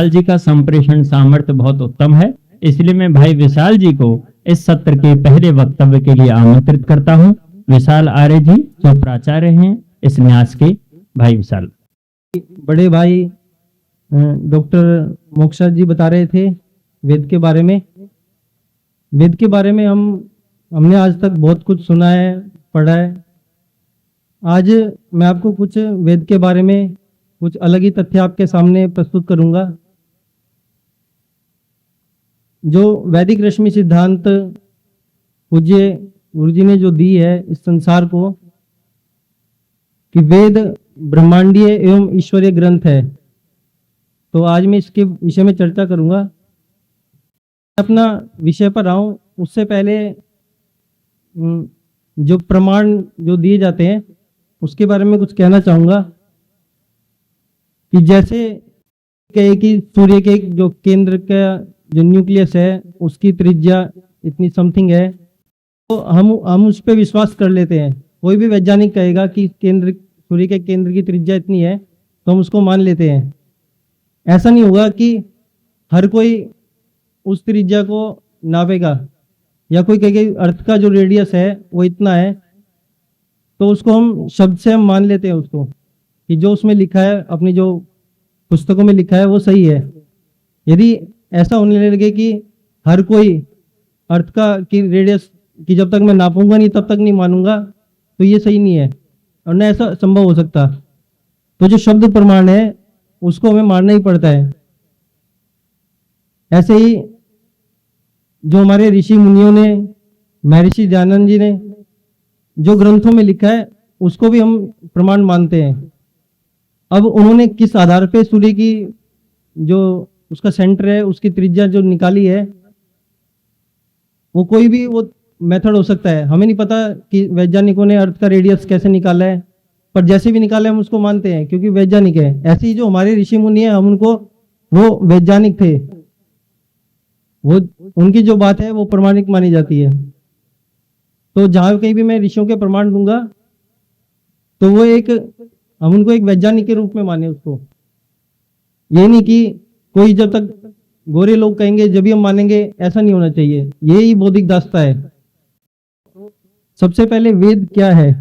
विशाल जी का संप्रेषण सामर्थ्य बहुत उत्तम है, इसलिए मैं भाई विशाल जी को इस सत्र के पहले वक्तव्य के लिए आमंत्रित करता हूं। विशाल आर्य जी जो प्राचार्य हैं इस न्यास के। भाई विशाल। बड़े भाई डॉक्टर मोक्षा जी बता रहे थे वेद के बारे में। वेद के बारे में हमने आज तक बहुत कुछ सुना है, पढ़ा है। आज मैं आपको कुछ वेद के बारे में कुछ अलग ही तथ्य आपके सामने प्रस्तुत करूंगा। जो वैदिक रश्मि सिद्धांत पूज्य गुरु जी ने जो दी है इस संसार को कि वेद ब्रह्मांडीय एवं ईश्वरीय ग्रंथ है, तो आज मैं इसके विषय में चर्चा करूंगा। अपना विषय पर आऊं उससे पहले जो प्रमाण जो दिए जाते हैं उसके बारे में कुछ कहना चाहूंगा कि जैसे कहे कि सूर्य के जो केंद्र का जो न्यूक्लियस है उसकी त्रिज्या इतनी समथिंग है, तो हम उस पर विश्वास कर लेते हैं। कोई भी वैज्ञानिक कहेगा कि सूर्य के केंद्र की त्रिज्या इतनी है तो हम उसको मान लेते हैं। ऐसा नहीं होगा कि हर कोई उस त्रिज्या को नापेगा, या कोई कहेगा अर्थ का जो रेडियस है वो इतना है, तो उसको हम शब्द से हम मान लेते हैं उसको कि जो उसमें लिखा है, अपनी जो पुस्तकों में लिखा है वो सही है। यदि ऐसा होने लगे कि हर कोई अर्थ का की रेडियस कि जब तक मैं नापूंगा नहीं तब तक नहीं मानूंगा, तो ये सही नहीं है और न ऐसा संभव हो सकता। तो जो शब्द प्रमाण है उसको हमें मानना ही पड़ता है। ऐसे ही जो हमारे ऋषि मुनियों ने, महर्षि दयानंद जी ने जो ग्रंथों में लिखा है उसको भी हम प्रमाण मानते हैं। अब उन्होंने किस आधार पे सूर्य की जो उसका सेंटर है उसकी त्रिज्या जो निकाली है, वो कोई भी वो मेथड हो सकता है। हमें नहीं पता कि वैज्ञानिकों ने अर्थ का रेडियस कैसे निकाला है, पर जैसे भी निकाला है हम उसको मानते हैं क्योंकि वैज्ञानिक है। ऐसे ही जो हमारे ऋषि मुनि है हम उनको, वो वैज्ञानिक थे, वो उनकी जो बात है वो प्रमाणिक मानी जाती है। तो जहां कहीं भी मैं ऋषियों के प्रमाण दूंगा तो वो हम उनको एक वैज्ञानिक के रूप में माने उसको। ये नहीं कि कोई जब तक गोरे लोग कहेंगे जब भी हम मानेंगे, ऐसा नहीं होना चाहिए। यही बौद्धिक दास्ता है। सबसे पहले वेद क्या है?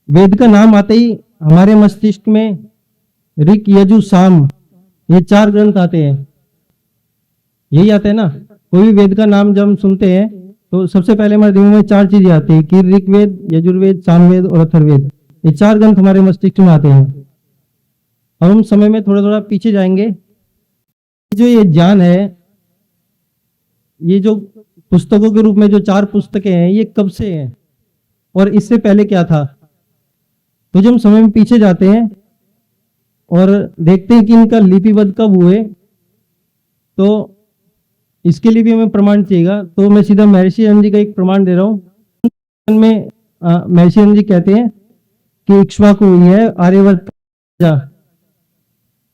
वेद का नाम आते ही हमारे मस्तिष्क में ऋक, यजु, साम ये 4 ग्रंथ आते हैं। यही आते हैं ना। कोई भी वेद का नाम जब हम सुनते हैं तो सबसे पहले हमारे दिमाग में 4 चीजें आती है कि ऋग्वेद, यजुर्वेद, सामवेद और अथर्ववेद। ये 4 ग्रंथ हमारे मस्तिष्क में आते हैं। अब हम समय में थोड़ा थोड़ा पीछे जाएंगे। जो ये ज्ञान है, ये जो पुस्तकों के रूप में जो 4 पुस्तकें हैं, ये कब से हैं और इससे पहले क्या था? तो जब हम समय में पीछे जाते हैं और देखते हैं कि इनका लिपिबद्ध कब हुए, तो इसके लिए भी हमें प्रमाण चाहिएगा। तो मैं सीधा महर्षि दयानंद जी का एक प्रमाण दे रहा हूँ। में महर्षि दयानंद जी कहते हैं कि इक्ष्वाकु हुई है आर्यवर्त का।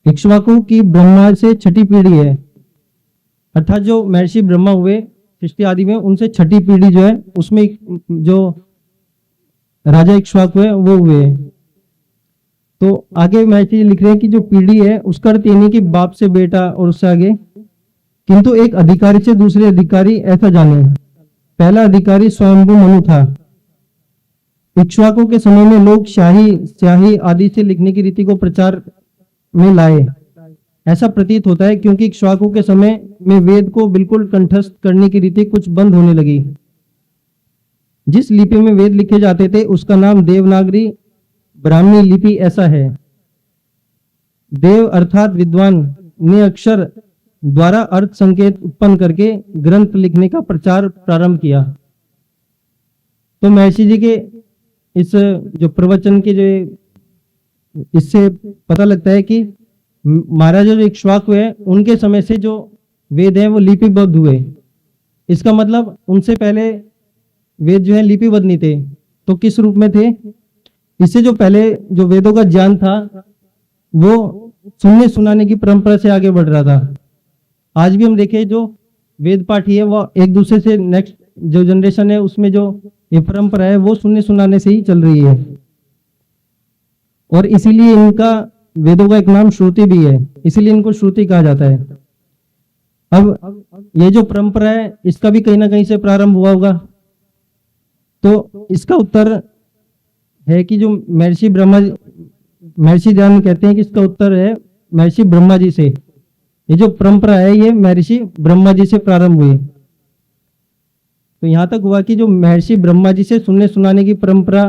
इक्ष्वाकु की ब्रह्मा से 6ठी पीढ़ी है, अर्थात जो महर्षि ब्रह्मा हुए सृष्टि आदि में, उनसे 6ठी पीढ़ी जो है उसमें जो राजा इक्ष्वाकु है वो हुए। तो आगे महर्षि लिख रहे हैं कि जो पीढ़ी है उसका अर्थ ये नहीं कि बाप से बेटा और उससे आगे, किंतु एक अधिकारी से दूसरे अधिकारी ऐसा जाने। पहला अधिकारी स्वयंभू मनु था। इक्ष्वाकु के समय में लोग स्याही आदि से लिखने की रीति को प्रचार में लाए, ऐसा प्रतीत होता है, क्योंकि इक्ष्वाकु के समय में वेद को बिल्कुल कंठस्थ करने की रीति कुछ बंद होने लगी। जिस लिपि में वेद लिखे जाते थे उसका नाम देवनागरी ब्राह्मी लिपि ऐसा है। देव अर्थात विद्वान ने अक्षर द्वारा अर्थ संकेत उत्पन्न करके ग्रंथ लिखने का प्रचार प्रारंभ किया। तो महर्षि जी के इस जो प्रवचन के जो इससे पता लगता है कि महाराजा जो इक्ष्वाकु है उनके समय से जो वेद है वो लिपिबद्ध हुए। इसका मतलब उनसे पहले वेद जो है लिपिबद्ध नहीं थे, तो किस रूप में थे? इससे जो पहले जो वेदों का ज्ञान था वो सुनने सुनाने की परंपरा से आगे बढ़ रहा था। आज भी हम देखें जो वेद पाठी है वो एक दूसरे से, नेक्स्ट जो जनरेशन है उसमें जो ये परंपरा है वो सुनने सुनाने से ही चल रही है। और इसीलिए इनका वेदों का एक नाम श्रुति भी है, इसीलिए इनको श्रुति कहा जाता है। अब ये जो परंपरा है इसका भी कहीं ना कहीं से प्रारंभ हुआ होगा। तो इसका उत्तर है कि जो महर्षि दयानंद कहते हैं कि इसका उत्तर है महर्षि ब्रह्मा जी से। ये जो परंपरा है ये महर्षि ब्रह्मा जी से प्रारंभ हुई। तो यहाँ तक हुआ कि जो महर्षि ब्रह्मा जी से सुनने सुनाने की परंपरा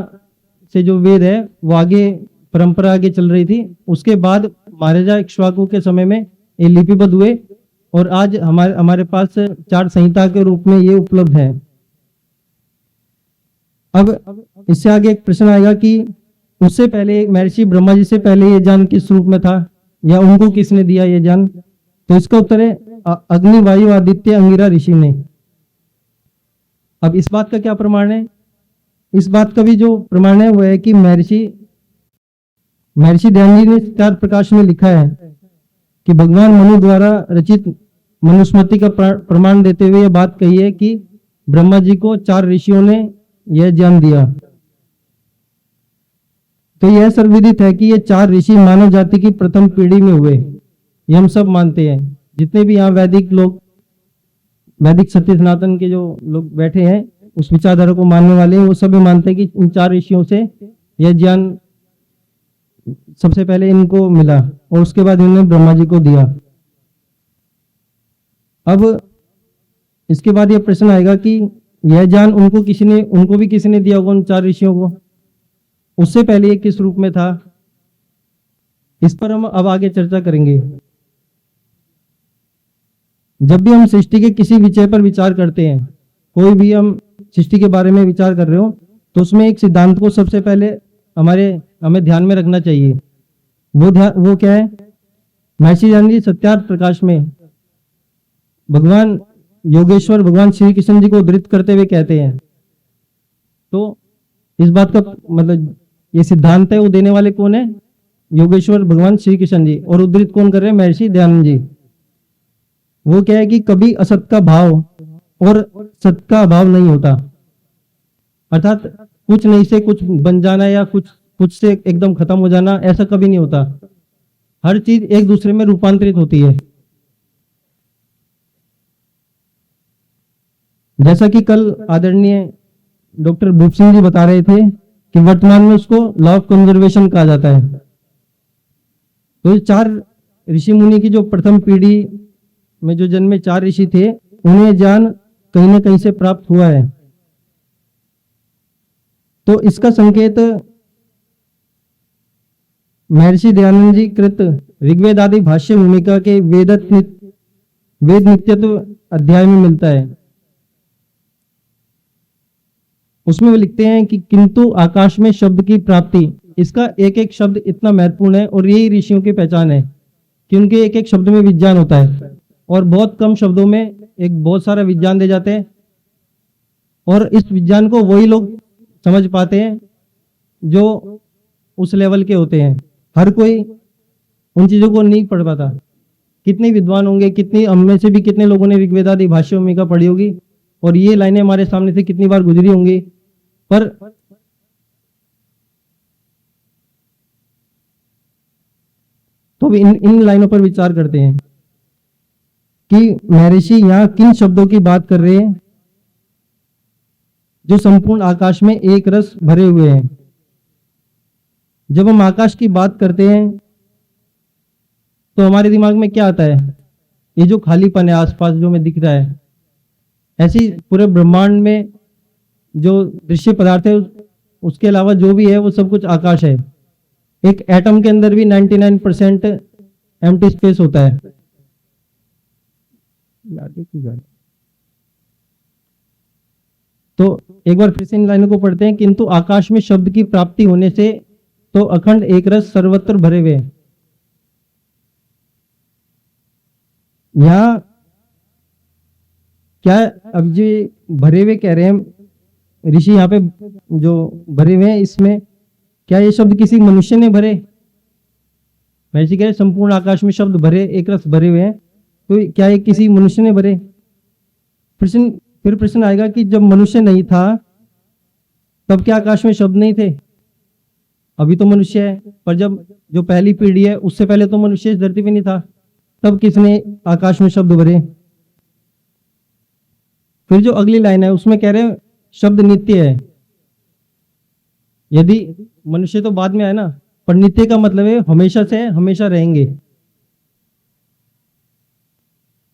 से जो वेद है वो आगे परंपरा आगे चल रही थी। उसके बाद महाराजा इक्ष्वाकु के समय में ये लिपिबद्ध हुए और आज हमारे पास 4 संहिता के रूप में ये उपलब्ध है। अब इससे आगे एक प्रश्न आएगा कि उससे पहले महर्षि ब्रह्मा जी से पहले ये ज्ञान किस रूप में था या उनको किसने दिया ये ज्ञान? तो इसका उत्तर है अग्नि, वायु, आदित्य, अंगिरा ऋषि ने। अब इस बात का क्या प्रमाण है? इस बात का भी जो प्रमाण है वो है कि महर्षि दयानंद जी ने सत्यार्थ प्रकाश में लिखा है कि भगवान मनु द्वारा रचित मनुस्मृति का प्रमाण देते हुए यह बात कही है कि ब्रह्मा जी को 4 ऋषियों ने यह ज्ञान दिया। तो यह सर्वविदित है कि ये 4 ऋषि मानव जाति की प्रथम पीढ़ी में हुए, ये हम सब मानते हैं। जितने भी यहाँ वैदिक सत्य सनातन के जो लोग बैठे हैं उस विचारधारा को मानने वाले हैं, वो सभी मानते हैं कि इन 4 ऋषियों से यह ज्ञान सबसे पहले इनको मिला और उसके बाद इन्होंने ब्रह्मा जी को दिया। अब इसके बाद यह प्रश्न आएगा कि यह ज्ञान उनको भी किसी ने दिया होगा, उन 4 ऋषियों को। उससे पहले ये किस रूप में था, इस पर हम अब आगे चर्चा करेंगे। जब भी हम सृष्टि के किसी विषय पर विचार करते हैं, कोई भी हम सृष्टि के बारे में विचार कर रहे हो, तो उसमें एक सिद्धांत को सबसे पहले हमें ध्यान में रखना चाहिए। वो क्या है? महर्षि दयानंद जी सत्यार्थ प्रकाश में भगवान योगेश्वर भगवान श्री कृष्ण जी को उद्धृत करते हुए कहते हैं। तो इस बात का मतलब ये सिद्धांत है वो देने वाले कौन है? योगेश्वर भगवान श्री कृष्ण जी। और उद्धृत कौन कर रहे हैं? महर्षि दयानंद जी। वो क्या है कि कभी असत का भाव और सत का अभाव नहीं होता, अर्थात कुछ नहीं से कुछ बन जाना या कुछ से एकदम खत्म हो जाना, ऐसा कभी नहीं होता। हर चीज एक दूसरे में रूपांतरित होती है। जैसा कि कल आदरणीय डॉक्टर भूप सिंह जी बता रहे थे कि वर्तमान में उसको लॉ ऑफ कंजर्वेशन कहा जाता है। तो 4 ऋषि मुनि की जो प्रथम पीढ़ी में जो जन्मे 4 ऋषि थे, उन्हें ज्ञान कहीं ना कहीं से प्राप्त हुआ है। तो इसका संकेत महर्षि दयानंद जी कृत ऋग्वेद आदि भाष्य भूमिका के वेद नित्यत्व अध्याय में मिलता है। उसमें वो लिखते हैं कि किंतु आकाश में शब्द की प्राप्ति, इसका एक एक शब्द इतना महत्वपूर्ण है और यही ऋषियों की पहचान है कि उनके एक एक शब्द में विज्ञान होता है और बहुत कम शब्दों में एक बहुत सारा विज्ञान दे जाते हैं। और इस विज्ञान को वही लोग समझ पाते हैं जो उस लेवल के होते हैं। हर कोई उन चीजों को नहीं पढ़ पाता। कितने विद्वान होंगे, हम में से भी कितने लोगों ने ऋग्वेद आदि भाष्य भूमिका पढ़ी होगी और ये लाइनें हमारे सामने से कितनी बार गुजरी होंगी, पर तो भी इन लाइनों पर विचार करते हैं कि महर्षि यहाँ किन शब्दों की बात कर रहे हैं जो संपूर्ण आकाश में एक रस भरे हुए हैं। जब हम आकाश की बात करते हैं तो हमारे दिमाग में क्या आता है? ये जो खालीपन है आसपास जो हमें दिख रहा है, ऐसी पूरे ब्रह्मांड में जो दृश्य पदार्थ है उसके अलावा जो भी है वो सब कुछ आकाश है। एक एटम के अंदर भी 99% एम्प्टी स्पेस होता है। तो एक बार फिर से इन लाइनों को पढ़ते हैं। किंतु आकाश में शब्द की प्राप्ति होने से तो अखंड एक रस सर्वत्र भरे हुए। यहाँ क्या अब जी भरे हुए कह रहे हैं ऋषि, यहाँ पे जो भरे हुए हैं इसमें क्या ये शब्द किसी मनुष्य ने भरे? महर्षि कह रहे संपूर्ण आकाश में शब्द भरे, एक रस भरे हुए हैं, तो क्या ये किसी मनुष्य ने भरे? फिर प्रश्न आएगा कि जब मनुष्य नहीं था तब क्या आकाश में शब्द नहीं थे? अभी तो मनुष्य है, पर जब जो पहली पीढ़ी है उससे पहले तो मनुष्य इस धरती पे नहीं था, तब किसने आकाश में शब्द भरे। फिर जो अगली लाइन है उसमें कह रहे हैं शब्द नित्य है। यदि मनुष्य तो बाद में आए ना, पर नित्य का मतलब है हमेशा से हमेशा रहेंगे।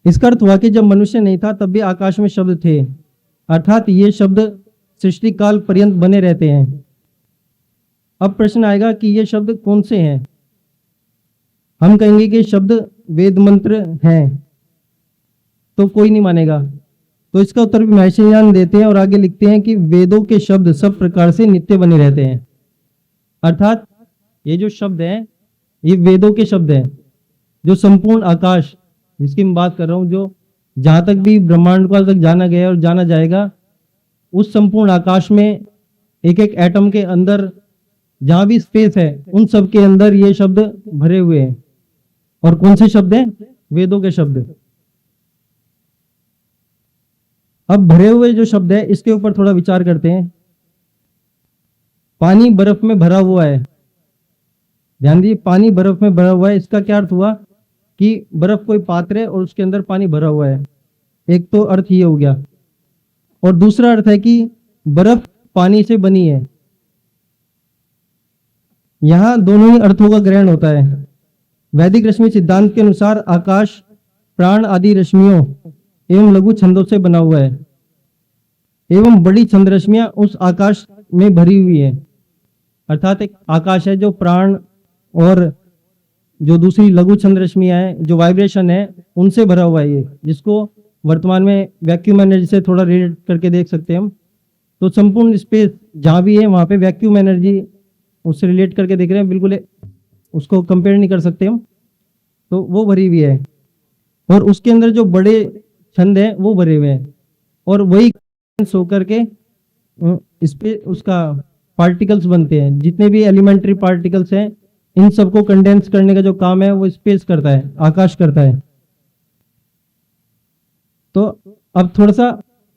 इसका अर्थ हुआ कि जब मनुष्य नहीं था तब भी आकाश में शब्द थे, अर्थात ये शब्द सृष्टि काल पर्यंत बने रहते हैं। अब प्रश्न आएगा कि ये शब्द कौन से हैं। हम कहेंगे कि शब्द वेद मंत्र हैं, तो कोई नहीं मानेगा। तो इसका उत्तर भी महर्षि ज्ञान देते हैं और आगे लिखते हैं कि वेदों के शब्द सब प्रकार से नित्य बने रहते हैं। अर्थात ये जो शब्द हैं ये वेदों के शब्द हैं। जो संपूर्ण आकाश जिसकी मैं बात कर रहा हूँ, जो जहां तक भी ब्रह्मांड काल तक जाना गया और जाना जाएगा, उस संपूर्ण आकाश में एक एक एटम के अंदर जहां भी स्पेस है उन सब के अंदर ये शब्द भरे हुए हैं। और कौन से शब्द हैं? वेदों के शब्द। अब भरे हुए जो शब्द है इसके ऊपर थोड़ा विचार करते हैं। पानी बर्फ में भरा हुआ है, ध्यान दीजिए, पानी बर्फ में भरा हुआ है। इसका क्या अर्थ हुआ कि बर्फ कोई पात्र है और उसके अंदर पानी भरा हुआ है। एक तो अर्थ ये हो गया, और दूसरा अर्थ है कि बर्फ पानी से बनी है। यहां दोनों ही अर्थों का ग्रहण होता है। वैदिक रश्मि सिद्धांत के अनुसार आकाश प्राण आदि रश्मियों एवं लघु छंदों से बना हुआ है, एवं बड़ी छंद रश्मियां उस आकाश में भरी हुई है। अर्थात एक आकाश है जो प्राण और जो दूसरी लघु छंद रश्मियां हैं, जो वाइब्रेशन है, उनसे भरा हुआ है ये, जिसको वर्तमान में वैक्यूम एनर्जी से थोड़ा रिलेट करके देख सकते हैं हम। तो संपूर्ण स्पेस जहां भी है वहां पे वैक्यूम एनर्जी उससे रिलेट करके देख रहे हैं, बिल्कुल उसको कंपेयर नहीं कर सकते हम। तो वो भरी हुई है, और उसके अंदर जो बड़े छंद है वो भरे हुए हैं, और वही सो करके इस पे उसका पार्टिकल्स बनते हैं। जितने भी एलिमेंट्री पार्टिकल्स हैं इन सबको कंडेंस करने का जो काम है वो स्पेस करता है, आकाश करता है। तो अब थोड़ा सा,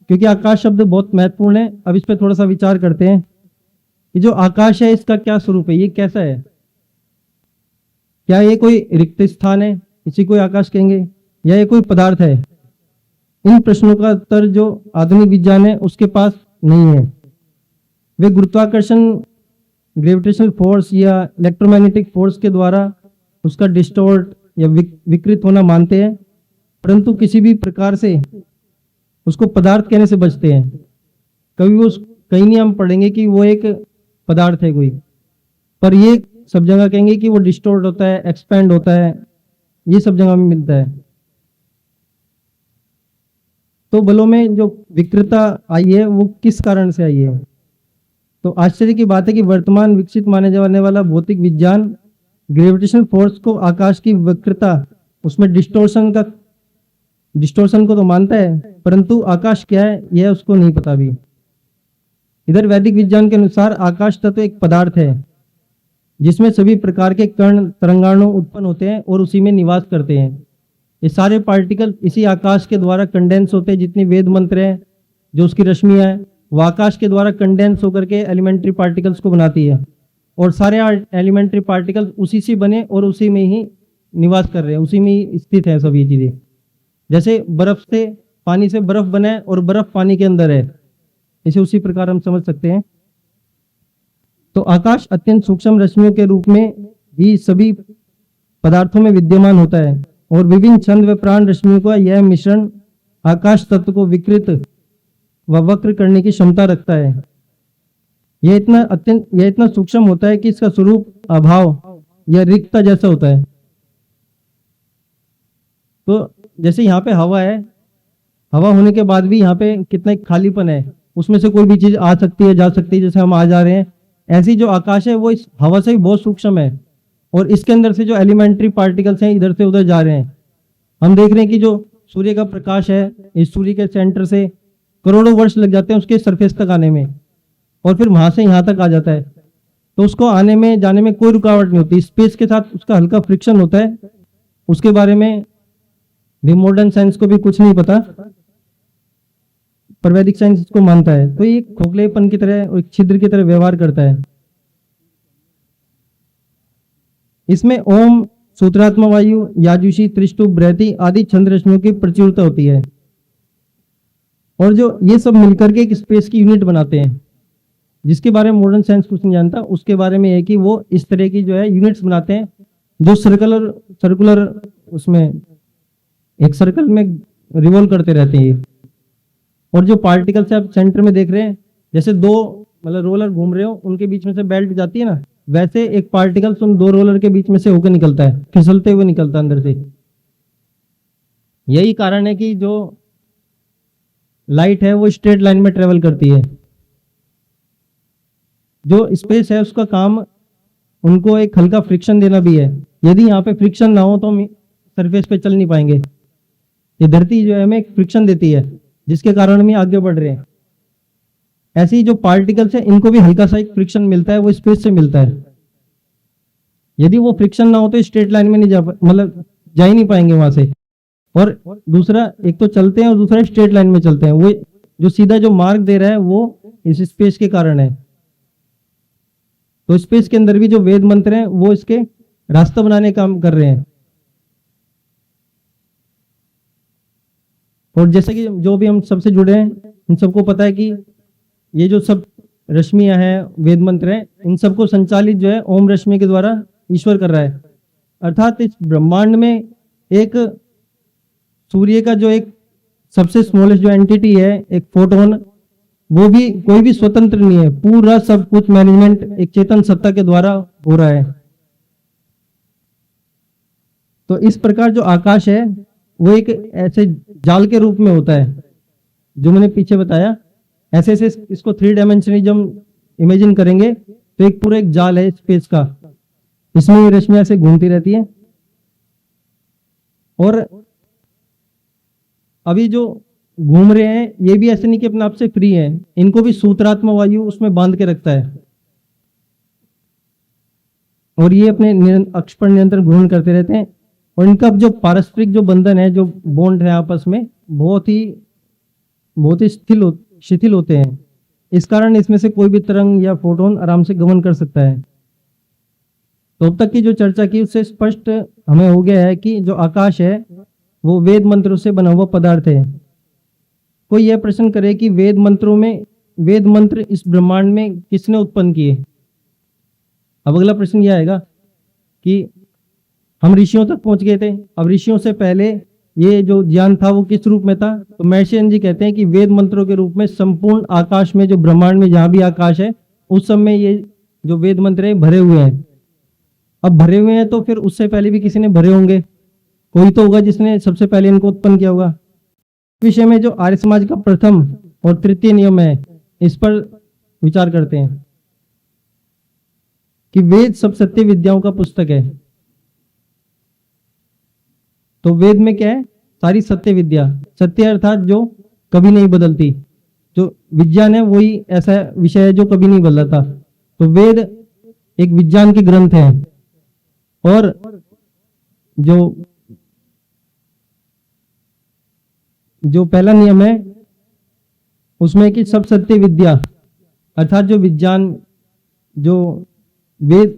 क्योंकि आकाश शब्द बहुत महत्वपूर्ण है, अब इस पे थोड़ा सा विचार करते हैं कि जो आकाश है इसका क्या स्वरूप है, ये कैसा है। क्या ये कोई रिक्त स्थान है, इसी को आकाश कहेंगे, या ये कोई पदार्थ है? इन प्रश्नों का उत्तर जो आधुनिक विज्ञान है उसके पास नहीं है। वे गुरुत्वाकर्षण, ग्रेविटेशनल फोर्स या इलेक्ट्रोमैग्नेटिक फोर्स के द्वारा उसका डिस्टॉर्ट या विकृत होना मानते हैं, परंतु किसी भी प्रकार से उसको पदार्थ कहने से बचते हैं। कभी वो कहीं नहीं हम पढ़ेंगे कि वो एक पदार्थ है कोई, पर ये सब जगह कहेंगे कि वो डिस्टॉर्ट होता है, एक्सपेंड होता है, ये सब जगह में मिलता है। तो बलों में जो विकृतता आई है वो किस कारण से आई है? तो आश्चर्य की बात है कि वर्तमान विकसित माने जाने वाला भौतिक विज्ञान ग्रेविटेशनल फोर्स को आकाश की वक्रता, उसमें डिस्टोर्शन को तो मानता है, परंतु आकाश क्या है यह उसको नहीं पता भी। इधर वैदिक विज्ञान के अनुसार आकाश तत्व एक पदार्थ है जिसमें सभी प्रकार के कण तरंगाणु उत्पन्न होते हैं और उसी में निवास करते हैं। ये सारे पार्टिकल इसी आकाश के द्वारा कंडेंस होते हैं। जितनी वेद मंत्र है, जो उसकी रश्मियां है, वो आकाश के द्वारा कंडेंस होकर के एलिमेंट्री पार्टिकल्स को बनाती है, और सारे एलिमेंट्री पार्टिकल्स उसी से बने और उसी में ही निवास कर रहे हैं, उसी में ही स्थित है सभी चीजें। जैसे बर्फ से, पानी से बर्फ बना है और बर्फ पानी के अंदर है, इसे उसी प्रकार हम समझ सकते हैं। तो आकाश अत्यंत सूक्ष्म रश्मियों के रूप में भी सभी पदार्थों में विद्यमान होता है, और विभिन्न छंद व प्राण रश्मियों का यह मिश्रण आकाश तत्व को विकृत व वक्र करने की क्षमता रखता है। यह इतना सूक्ष्म होता है कि इसका स्वरूप अभाव या रिक्तता जैसा होता है। तो जैसे यहाँ पे हवा है, हवा होने के बाद भी यहाँ पे कितना खालीपन है, उसमें से कोई भी चीज आ सकती है, जा सकती है, जैसे हम आ जा रहे हैं। ऐसी जो आकाश है वो इस हवा से भी बहुत सूक्ष्म है, और इसके अंदर से जो एलिमेंट्री पार्टिकल्स हैं इधर से उधर जा रहे हैं। हम देख रहे हैं कि जो सूर्य का प्रकाश है, इस सूर्य के सेंटर से करोड़ों वर्ष लग जाते हैं उसके सरफेस तक आने में, और फिर वहां से यहाँ तक आ जाता है। तो उसको आने में जाने में कोई रुकावट नहीं होती। स्पेस के साथ उसका हल्का फ्रिक्शन होता है, उसके बारे में भी मॉडर्न साइंस को भी कुछ नहीं पता, पर वैदिक साइंस इसको मानता है। तो ये खोखलेपन की तरह, एक छिद्र की तरह व्यवहार करता है। इसमें ओम, सूत्रात्मा वायु, याजुषी, त्रिष्टुप, बृहति आदि छंद रश्मियों की प्रचुरता होती है। और जो ये सब मिलकर के एक स्पेस की यूनिट बनाते हैं, जिसके बारे में मॉडर्न साइंस कुछ नहीं जानता, उसके बारे में है कि वो इस तरह की जो है यूनिट्स बनाते हैं जो सर्कुलर उसमें एक सर्कल में रिवॉल्व करते रहते हैं। और जो पार्टिकल्स आप सेंटर में देख रहे हैं, जैसे दो मतलब रोलर घूम रहे हो, उनके बीच में से बेल्ट जाती है ना, वैसे एक पार्टिकल उन दो रोलर के बीच में से होकर निकलता है, फिसलते हुए निकलता है अंदर से। यही कारण है कि जो लाइट है वो स्ट्रेट लाइन में ट्रेवल करती है। जो स्पेस है उसका काम उनको एक हल्का फ्रिक्शन देना भी है। यदि यहाँ पे फ्रिक्शन ना हो तो हम सरफेस पे चल नहीं पाएंगे। ये धरती जो है हमें एक फ्रिक्शन देती है, जिसके कारण हम आगे बढ़ रहे हैं। ऐसे ही जो पार्टिकल्स है, इनको भी हल्का सा एक फ्रिक्शन मिलता है, वो स्पेस से मिलता है। यदि वो फ्रिक्शन ना हो तो स्ट्रेट लाइन में नहीं मतलब जा ही नहीं पाएंगे वहां से। और दूसरा, एक तो चलते हैं और दूसरा स्ट्रेट लाइन में चलते हैं। वो जो सीधा जो मार्ग दे रहा है वो इस स्पेस के कारण है। तो स्पेस के अंदर भी जो वेद मंत्र हैं वो इसके रास्ता बनाने का काम कर रहे हैं। और जैसे कि जो भी हम सबसे जुड़े हैं, इन सबको पता है कि ये जो सब रश्मियां हैं, वेद मंत्र हैं, इन सबको संचालित जो है ओम रश्मि के द्वारा ईश्वर कर रहा है। अर्थात इस ब्रह्मांड में एक सूर्य का जो एक सबसे स्मॉलेस्ट जो एंटिटी है, एक फोटोन, वो भी कोई भी स्वतंत्र नहीं है। पूरा सब कुछ मैनेजमेंट एक चेतन सत्ता के द्वारा हो रहा है। तो इस प्रकार जो आकाश है वो एक ऐसे जाल के रूप में होता है, जो मैंने पीछे बताया। ऐसे ऐसे इसको 3 डायमेंशनलिज्म इमेजिन करेंगे तो एक पूरा एक जाल है स्पेस का। इसमें ये रश्मियां ऐसे घूमती रहती है। और अभी जो घूम रहे हैं ये भी ऐसे नहीं कि अपने आप से फ्री है, इनको भी सूत्रात्मा वायु उसमें बांध के रखता है। और ये अपने अक्ष पर निरंतर घूर्णन करते रहते हैं। और इनका जो पारस्परिक जो बंधन है, जो बॉन्ड है आपस में, बहुत ही शिथिल होते हैं। इस कारण इसमें से कोई भी तरंग या फोटोन आराम से गमन कर सकता है। तो अब तक की जो चर्चा की उससे स्पष्ट हमें हो गया है कि जो आकाश है वो वेद मंत्रों से बना हुआ पदार्थ है। कोई यह प्रश्न करे कि वेद मंत्र इस ब्रह्मांड में किसने उत्पन्न किए? अब अगला प्रश्न यह आएगा कि हम ऋषियों तक पहुंच गए थे, अब ऋषियों से पहले ये जो ज्ञान था वो किस रूप में था? तो महर्षि जी कहते हैं कि वेद मंत्रों के रूप में संपूर्ण आकाश में, जो ब्रह्मांड में जहां भी आकाश है, उस समय ये जो वेद मंत्र है भरे हुए हैं। अब भरे हुए हैं तो फिर उससे पहले भी किसी ने भरे होंगे, कोई तो होगा जिसने सबसे पहले इनको उत्पन्न किया होगा। इस विषय में जो आर्य समाज का प्रथम और तृतीय नियम है, इस पर विचार करते हैं कि वेद सब सत्य विद्याओं का पुस्तक है। तो वेद में क्या है? सारी सत्य विद्या। सत्य अर्थात जो कभी नहीं बदलती। जो विज्ञान है वही ऐसा विषय है जो कभी नहीं बदलता। तो वेद एक विज्ञान के ग्रंथ है। और जो पहला नियम है उसमें कि सब सत्य विद्या, अर्थात जो विज्ञान, जो वेद,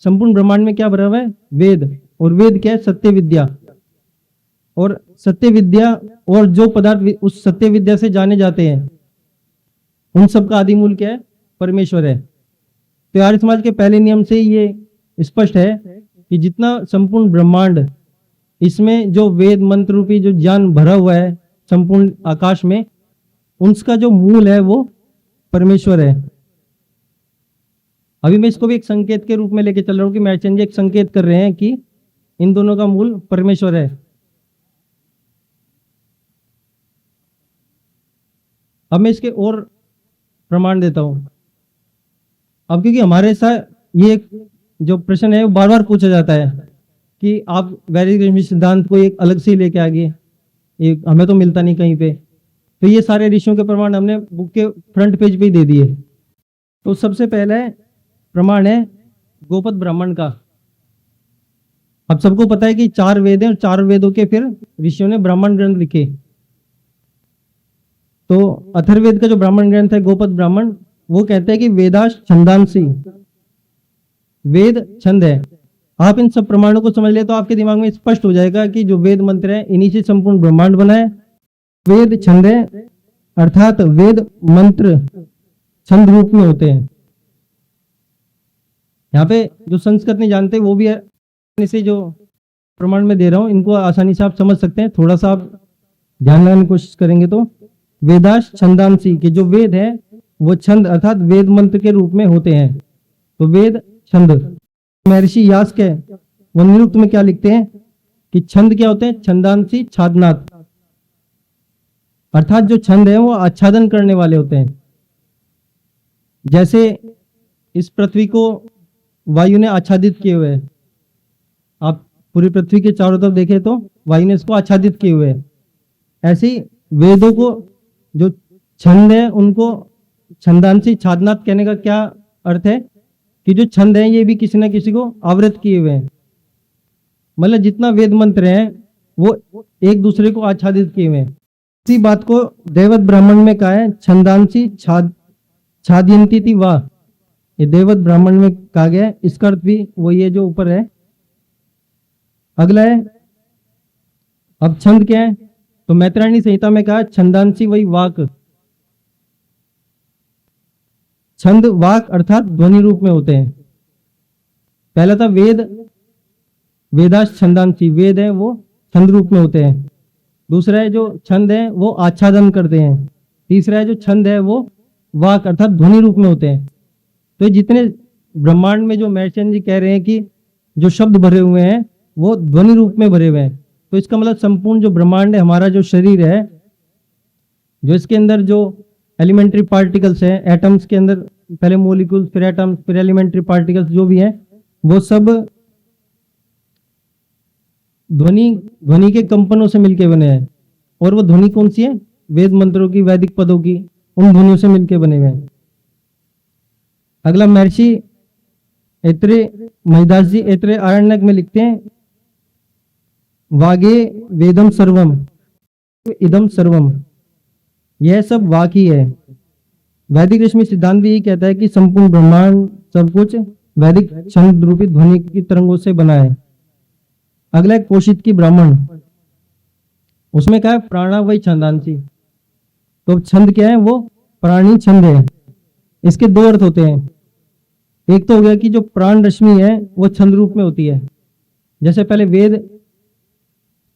संपूर्ण ब्रह्मांड में क्या भरा हुआ है? वेद। और वेद क्या है? सत्य विद्या। और सत्य विद्या और जो पदार्थ उस सत्य विद्या से जाने जाते हैं, उन सब का आदि मूल क्या है? परमेश्वर है। तो आर्य समाज के पहले नियम से ये स्पष्ट है कि जितना संपूर्ण ब्रह्मांड, इसमें जो वेद मंत्र रूपी जो ज्ञान भरा हुआ है संपूर्ण आकाश में, उसका जो मूल है वो परमेश्वर है। अभी मैं इसको भी एक संकेत के रूप में लेके चल रहा हूं कि महर्षि जी एक संकेत कर रहे हैं कि इन दोनों का मूल परमेश्वर है। अब मैं इसके और प्रमाण देता हूं। अब क्योंकि हमारे साथ ये जो प्रश्न है वो बार बार पूछा जाता है कि आप वैदिक रश्मि सिद्धांत को एक अलग से लेके आ गए, ये हमें तो मिलता नहीं कहीं पे। तो ये सारे ऋषियों के प्रमाण हमने बुक के फ्रंट पेज पे ही दे दिए। तो सबसे पहले प्रमाण है गोपद ब्राह्मण का। अब सबको पता है कि 4 वेद हैं और 4 वेदों के फिर ऋषियों ने ब्राह्मण ग्रंथ लिखे। तो अथर्ववेद का जो ब्राह्मण ग्रंथ है गोपद ब्राह्मण, वो कहते हैं कि वेदाश छंदांसी, वेद छंद है। आप इन सब प्रमाणों को समझ ले तो आपके दिमाग में स्पष्ट हो जाएगा कि जो वेद मंत्र है इन्हीं से संपूर्ण ब्रह्मांड बना है। वेद छंद है, अर्थात वेद मंत्र छंद रूप में होते हैं। यहाँ पे जो संस्कृत नहीं जानते वो भी से जो प्रमाण में दे रहा हूँ इनको आसानी से आप समझ सकते हैं। थोड़ा सा आप ध्यान लगाने की कोशिश करेंगे तो वेदाश छंदांसी के जो वेद है वो छंद अर्थात वेद मंत्र के रूप में होते हैं। तो वेद छंद। महर्षि यास के वो निरुक्त में क्या लिखते हैं कि छंद क्या होते हैं? छंदांसी छादनात्, अर्थात जो छंद है वो आच्छादन करने वाले होते हैं। जैसे इस पृथ्वी को वायु ने आच्छादित किए हुए है, आप पूरी पृथ्वी के चारों तरफ देखें तो वायु ने इसको आच्छादित किए हुए है। ऐसे ही वेदों को जो छंद है उनको छंदांसी छादनात् कहने का क्या अर्थ है कि जो छंद है ये भी किसी न किसी को आवृत किए हुए हैं। मतलब जितना वेद मंत्र है वो एक दूसरे को आच्छादित किए हुए हैं। इसी बात को देवत ब्राह्मण में कहा है छंदांसी छादयन्ती थी वाह, ये देवत ब्राह्मण में कहा गया है। इसका अर्थ भी वही है जो ऊपर है। अगला है अब छंद क्या है तो मैत्रायणी संहिता में कहा छंदांसी वही वाक। छंद वाक अर्थात ध्वनि रूप में होते हैं। पहला था वेद, वेदाश छंदांसी, वेद है वो छंद रूप में होते हैं। दूसरा है जो छंद है वो आच्छादन करते हैं। तीसरा है जो छंद है वो वाक अर्थात ध्वनि रूप में होते हैं। तो जितने ब्रह्मांड में जो महर्षि जी कह रहे हैं कि जो शब्द भरे हुए हैं वो ध्वनि रूप में भरे हुए हैं, तो इसका मतलब संपूर्ण जो ब्रह्मांड है, हमारा जो शरीर है, जो इसके अंदर जो एलिमेंट्री पार्टिकल्स हैं, एटम्स के अंदर पहले मॉलिक्यूल्स फिर एटम्स फिर एलिमेंट्री पार्टिकल्स जो भी हैं वो सब ध्वनि के कंपनों से मिलके बने हैं। और वो ध्वनि कौन सी है? वेद मंत्रों की, वैदिक पदों की, उन ध्वनियों से मिलके बने हुए हैं। अगला महर्षि ऐत्रेय महिदास जी ऐत्रेय आरण्यक में लिखते हैं वागे वेदम सर्वम इदम सर्वम, यह सब वाक ही है। वैदिक रश्मि सिद्धांत भी यही कहता है कि संपूर्ण ब्रह्मांड सब कुछ वैदिक छंद रूपी ध्वनि की तरंगों से बना है। अगला है कोशित की ब्राह्मण, उसमें क्या है प्राणा वही छंदांसी। तो छंद क्या है? वो प्राणी छंद है। इसके दो अर्थ होते हैं। एक तो हो गया कि जो प्राण रश्मि है वो छंद रूप में होती है, जैसे पहले वेद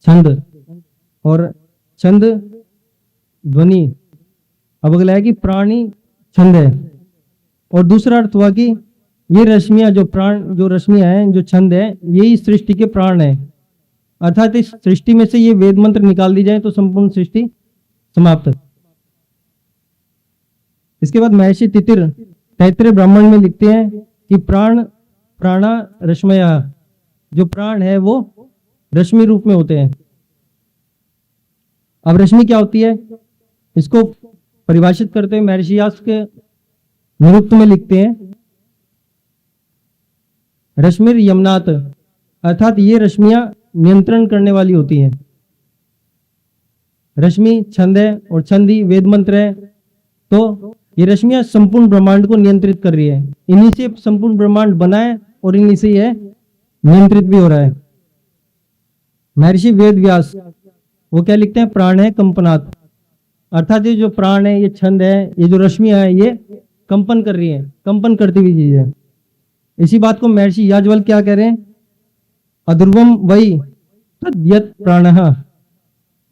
छंद और छंद ध्वनि। अब अगला है कि प्राणी छंद है। और दूसरा अर्थ हुआ कि ये रश्मियां जो रश्मियां हैं, जो छंद है, यही सृष्टि के प्राण है। अर्थात इस सृष्टि में से ये वेद मंत्र निकाल दी जाए तो संपूर्ण सृष्टि समाप्त। इसके बाद महर्षि तितिर तैत्रेय ब्राह्मण में लिखते हैं कि प्राणा रश्मया, जो प्राण है वो रश्मि रूप में होते हैं। अब रश्मि क्या होती है इसको परिभाषित करते हुए महर्षि यास के निरुक्त में लिखते हैं रश्मिर यमनाथ, अर्थात ये रश्मियां नियंत्रण करने वाली होती हैं। रश्मि छंद है और छंद ही वेद मंत्र है, तो ये रश्मियां संपूर्ण ब्रह्मांड को नियंत्रित कर रही है। इन्हीं से संपूर्ण ब्रह्मांड बना है और इन्हीं से यह नियंत्रित भी हो रहा है। महर्षि वेद व्यास वो क्या लिखते हैं प्राण है कंपनात्, अर्थात ये जो प्राण है, ये छंद है, ये जो रश्मियां है ये कंपन कर रही है, कंपन करती हुई चीज है। इसी बात को महर्षि याज्ञवल्क्य क्या कह रहे हैं अध्रुवम वही तद्यत् प्राणः,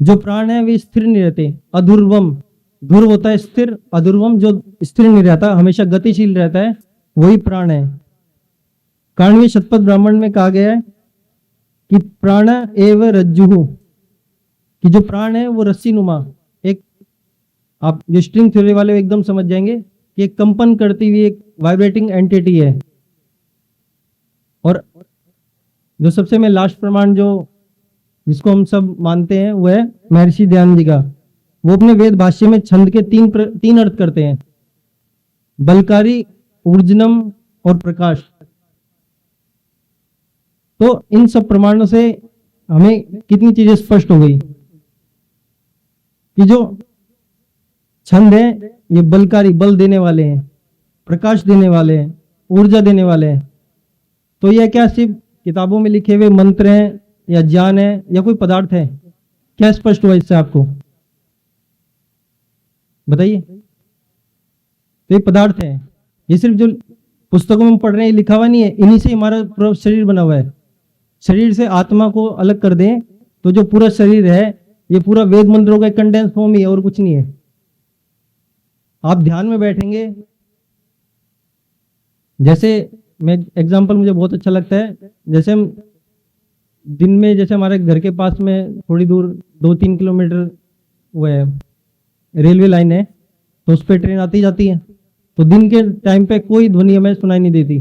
जो प्राण है वे स्थिर नहीं रहते। अध्रुवम, ध्रुव होता है स्थिर, अध्रुवम जो स्थिर नहीं रहता, हमेशा गतिशील रहता है, वही प्राण है। काण्वी शतपथ ब्राह्मण में कहा गया है कि प्राण एव रज्जुः, कि जो प्राण है वो रस्सी नुमा, एक आप जो स्ट्रिंग थ्योरी वाले एकदम समझ जाएंगे कि एक कंपन करती हुई एक वाइब्रेटिंग एंटिटी है। और जो सबसे में लास्ट प्रमाण जो जिसको हम सब मानते हैं वो है महर्षि दयानंद जी का। वो अपने वेद भाष्य में छंद के तीन अर्थ करते हैं, बलकारी, ऊर्जनम और प्रकाश। तो इन सब प्रमाणों से हमें कितनी चीजें स्पष्ट हो गई कि जो छंद है ये बलकारी, बल देने वाले हैं, प्रकाश देने वाले हैं, ऊर्जा देने वाले हैं। तो यह क्या सिर्फ किताबों में लिखे हुए मंत्र हैं या ज्ञान है या कोई पदार्थ है? क्या स्पष्ट हुआ इससे आपको? बताइए। तो ये पदार्थ है, ये सिर्फ जो पुस्तकों में पढ़ रहे हैं ये लिखा हुआ नहीं है, इन्हीं से हमारा पूरा शरीर बना हुआ है। शरीर से आत्मा को अलग कर दें तो जो पूरा शरीर है ये पूरा वेद मंत्रों का कंडेंस फॉर्म ही है और कुछ नहीं है। आप ध्यान में बैठेंगे, जैसे मैं एग्जांपल मुझे बहुत अच्छा लगता है, जैसे हम दिन में, जैसे हमारे घर के पास में थोड़ी दूर 2-3 किलोमीटर वो है रेलवे लाइन है, तो उस पर ट्रेन आती जाती है, तो दिन के टाइम पे कोई ध्वनि हमें सुनाई नहीं देती,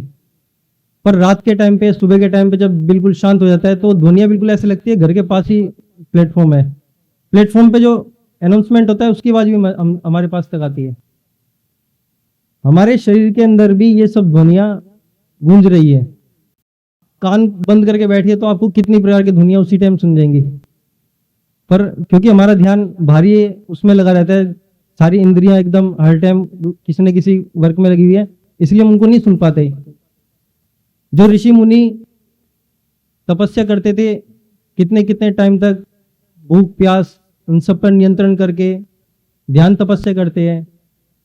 पर रात के टाइम पे, सुबह के टाइम पे जब बिल्कुल शांत हो जाता है तो ध्वनियाँ बिल्कुल ऐसे लगती है घर के पास ही प्लेटफॉर्म है। प्लेटफॉर्म पे जो अनाउंसमेंट होता है उसकी आवाज भी हमारे पास तक आती है। हमारे शरीर के अंदर भी ये सब ध्वनियाँ गूंज रही है। कान बंद करके बैठिए तो आपको कितनी प्रकार की ध्वनियाँ उसी टाइम सुन जाएंगी, पर क्योंकि हमारा ध्यान भारी उसमें लगा रहता है, सारी इंद्रियां एकदम हर टाइम किसी न किसी वर्क में लगी हुई है, इसलिए हम उनको नहीं सुन पाते। जो ऋषि मुनि तपस्या करते थे कितने कितने टाइम तक, भूख प्यास उन सब पर नियंत्रण करके ध्यान तपस्या करते हैं,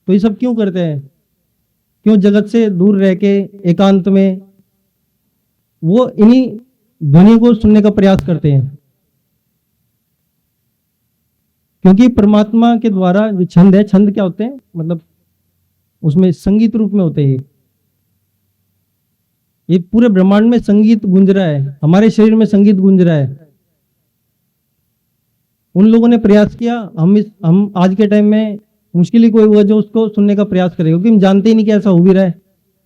तो ये सब क्यों करते हैं? क्यों जगत से दूर रह के एकांत में वो इन्हीं ध्वनि को सुनने का प्रयास करते हैं? क्योंकि परमात्मा के द्वारा जो छंद है, छंद क्या होते हैं, मतलब उसमें संगीत रूप में होते हैं। ये पूरे ब्रह्मांड में संगीत गूंज रहा है, हमारे शरीर में संगीत गूंज रहा है। उन लोगों ने प्रयास किया, हम आज के टाइम में मुश्किल ही कोई हुआ जो उसको सुनने का प्रयास करे, क्योंकि हम जानते ही नहीं कि ऐसा हो भी रहा है।